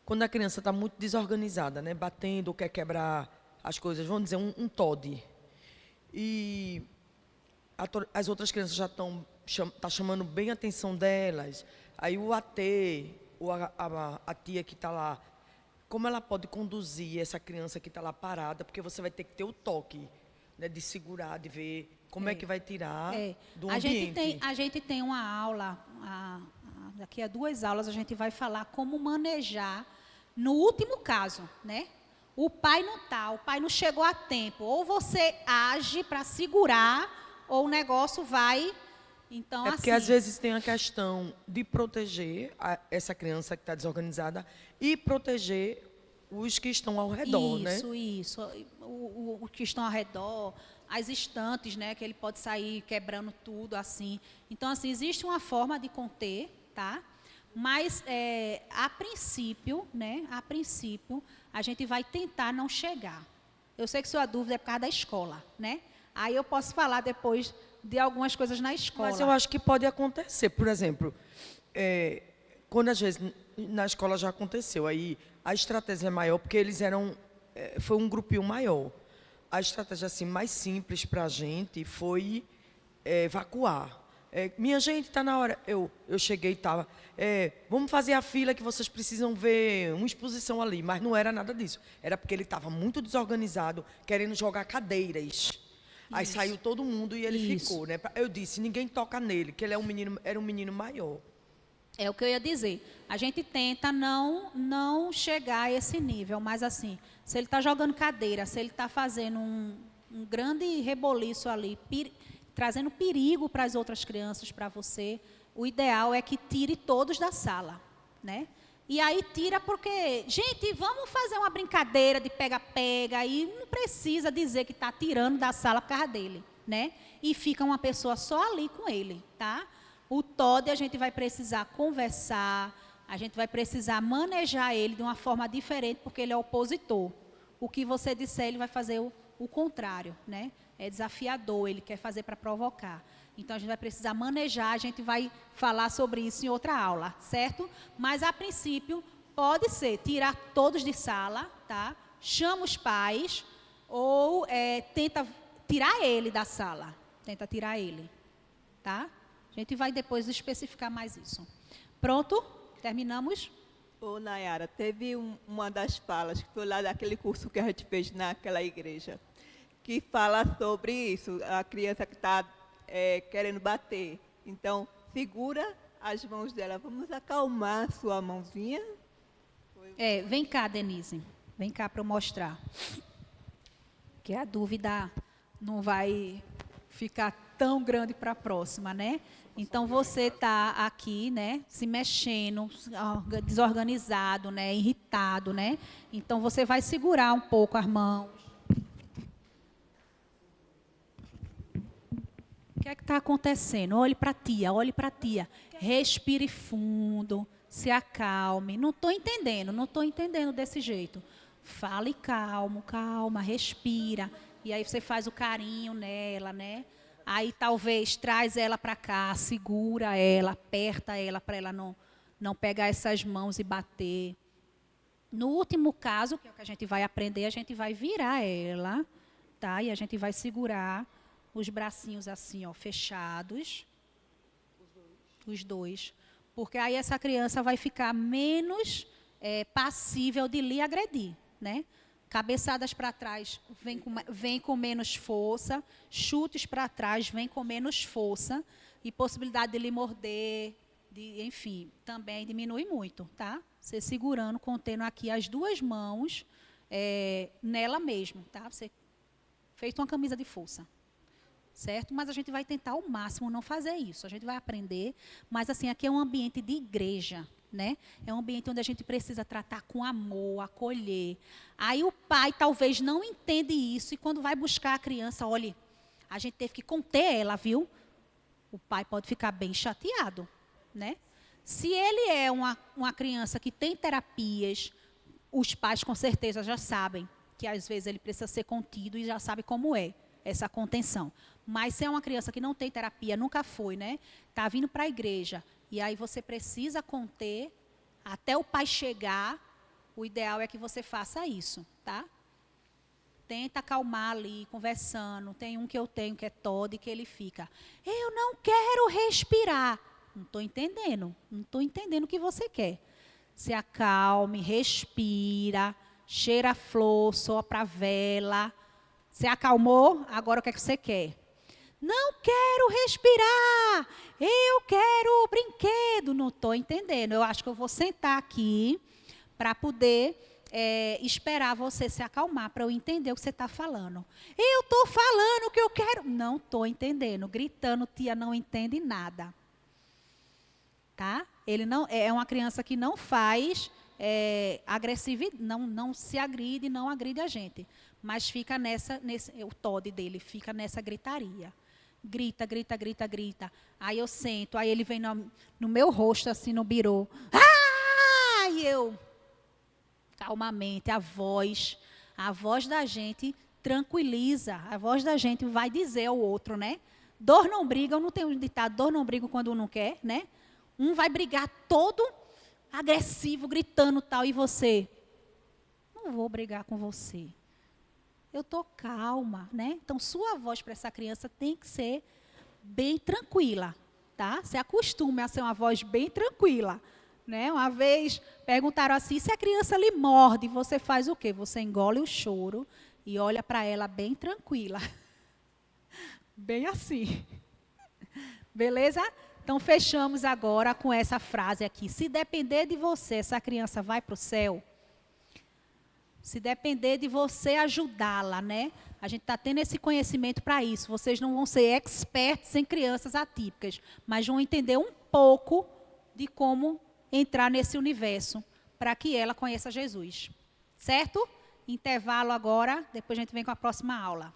quando a criança está muito desorganizada, né? Batendo ou quer quebrar as coisas, vamos dizer, um TOD. E as outras crianças já estão chamando bem a atenção delas. Aí o AT, ou a tia que está lá, como ela pode conduzir essa criança que está lá parada, porque você vai ter que ter o toque, né, de segurar, de ver como é que vai tirar do ambiente. A gente tem uma aula, daqui a 2 aulas a gente vai falar como manejar, no último caso, né? O pai não está, o pai não chegou a tempo. Ou você age para segurar, ou o negócio vai... Então, porque às vezes tem a questão de proteger essa criança que está desorganizada e proteger os que estão ao redor, né? Isso. O que estão ao redor, as estantes, né? Que ele pode sair quebrando tudo, assim. Então, assim, existe uma forma de conter, tá? Mas, a princípio, né? A princípio, a gente vai tentar não chegar. Eu sei que sua dúvida é por causa da escola, né? Aí eu posso falar depois de algumas coisas na escola. Mas eu acho que pode acontecer. Por exemplo, quando às vezes na escola já aconteceu, aí a estratégia é maior, porque eles foi um grupinho maior. A estratégia assim, mais simples para a gente foi evacuar. Minha gente, está na hora. Eu cheguei e estava... vamos fazer a fila que vocês precisam ver uma exposição ali. Mas não era nada disso. Era porque ele estava muito desorganizado, querendo jogar cadeiras. Aí saiu todo mundo e ele ficou, né? Eu disse, ninguém toca nele, que ele era um menino maior. É o que eu ia dizer. A gente tenta não chegar a esse nível, mas assim, se ele está jogando cadeira, se ele está fazendo um grande reboliço ali, trazendo perigo para as outras crianças, para você, o ideal é que tire todos da sala, né? E aí tira porque, gente, vamos fazer uma brincadeira de pega-pega, e não precisa dizer que está tirando da sala por causa dele, né? E fica uma pessoa só ali com ele, tá? O Todd, a gente vai precisar conversar, a gente vai precisar manejar ele de uma forma diferente, porque ele é opositor. O que você disser, ele vai fazer o contrário, né? É desafiador, ele quer fazer para provocar. Então, a gente vai precisar manejar, a gente vai falar sobre isso em outra aula, certo? Mas, a princípio, pode ser tirar todos de sala, tá? Chama os pais, ou tenta tirar ele da sala. Tenta tirar ele, tá? A gente vai depois especificar mais isso. Pronto? Terminamos? Ô, Nayara, teve uma das falas, que foi lá daquele curso que a gente fez naquela igreja, que fala sobre isso, a criança que está querendo bater. Então, segura as mãos dela. Vamos acalmar a sua mãozinha. Vem cá, Denise. Vem cá para eu mostrar. Que a dúvida não vai ficar tão grande para a próxima, né? Então, você está aqui, né, se mexendo, desorganizado, né, irritado, né? Então, você vai segurar um pouco as mãos. O que é que está acontecendo? Olhe para a tia, olhe para a tia. Respire fundo, se acalme. Não estou entendendo desse jeito. Fale calmo, calma, respira. E aí você faz o carinho nela, né? Aí talvez traz ela para cá, segura ela, aperta ela para ela não pegar essas mãos e bater. No último caso, que é o que a gente vai aprender, a gente vai virar ela, tá? E a gente vai segurar os bracinhos assim, ó, fechados. Os dois. Porque aí essa criança vai ficar menos passível de lhe agredir, né? Cabeçadas para trás vem com menos força, chutes para trás vem com menos força, e possibilidade de lhe morder, enfim, também diminui muito, tá? Você segurando, contendo aqui as duas mãos nela mesmo, tá? Você feito uma camisa de força, certo? Mas a gente vai tentar ao máximo não fazer isso, a gente vai aprender, mas assim, aqui é um ambiente de igreja, né? É um ambiente onde a gente precisa tratar com amor, acolher. Aí o pai talvez não entende isso, e quando vai buscar a criança, olha, a gente teve que conter ela, viu? O pai pode ficar bem chateado, né? Se ele é uma criança que tem terapias, os pais com certeza já sabem que às vezes ele precisa ser contido, e já sabe como é essa contenção. Mas se é uma criança que não tem terapia, nunca foi, né? Está vindo para a igreja, e aí você precisa conter até o pai chegar, o ideal é que você faça isso, tá? Tenta acalmar ali, conversando. Tem um que eu tenho, que é Todd, que ele fica, eu não quero respirar. Não estou entendendo o que você quer. Se acalme, respira, cheira a flor, sopra a vela. Você acalmou? Agora o que é que você quer? Não quero respirar, eu quero o brinquedo. Não estou entendendo. Eu acho que eu vou sentar aqui para poder esperar você se acalmar, para eu entender o que você está falando. Eu estou falando o que eu quero. Não estou entendendo. Gritando, tia não entende nada. Tá? Ele não, é uma criança que não faz agressividade, não se agride, não agride a gente. Mas fica o Todd dele fica nessa gritaria. Grita, grita, grita, grita. Aí eu sento, aí ele vem no meu rosto, assim, no birô. Ah! E eu, calmamente, a voz da gente tranquiliza, a voz da gente vai dizer ao outro, né? Dor não briga, eu não tenho ditado, dor não briga quando um não quer, né? Um vai brigar todo agressivo, gritando tal, e você, não vou brigar com você. Eu estou calma, né? Então, sua voz para essa criança tem que ser bem tranquila, tá? Se acostume a ser uma voz bem tranquila, né? Uma vez perguntaram assim, se a criança lhe morde, você faz o quê? Você engole o choro e olha para ela bem tranquila. Bem assim. Beleza? Então, fechamos agora com essa frase aqui. Se depender de você, essa criança vai para o céu. Se depender de você ajudá-la, né? A gente está tendo esse conhecimento para isso. Vocês não vão ser experts em crianças atípicas, mas vão entender um pouco de como entrar nesse universo para que ela conheça Jesus. Certo? Intervalo agora, depois a gente vem com a próxima aula.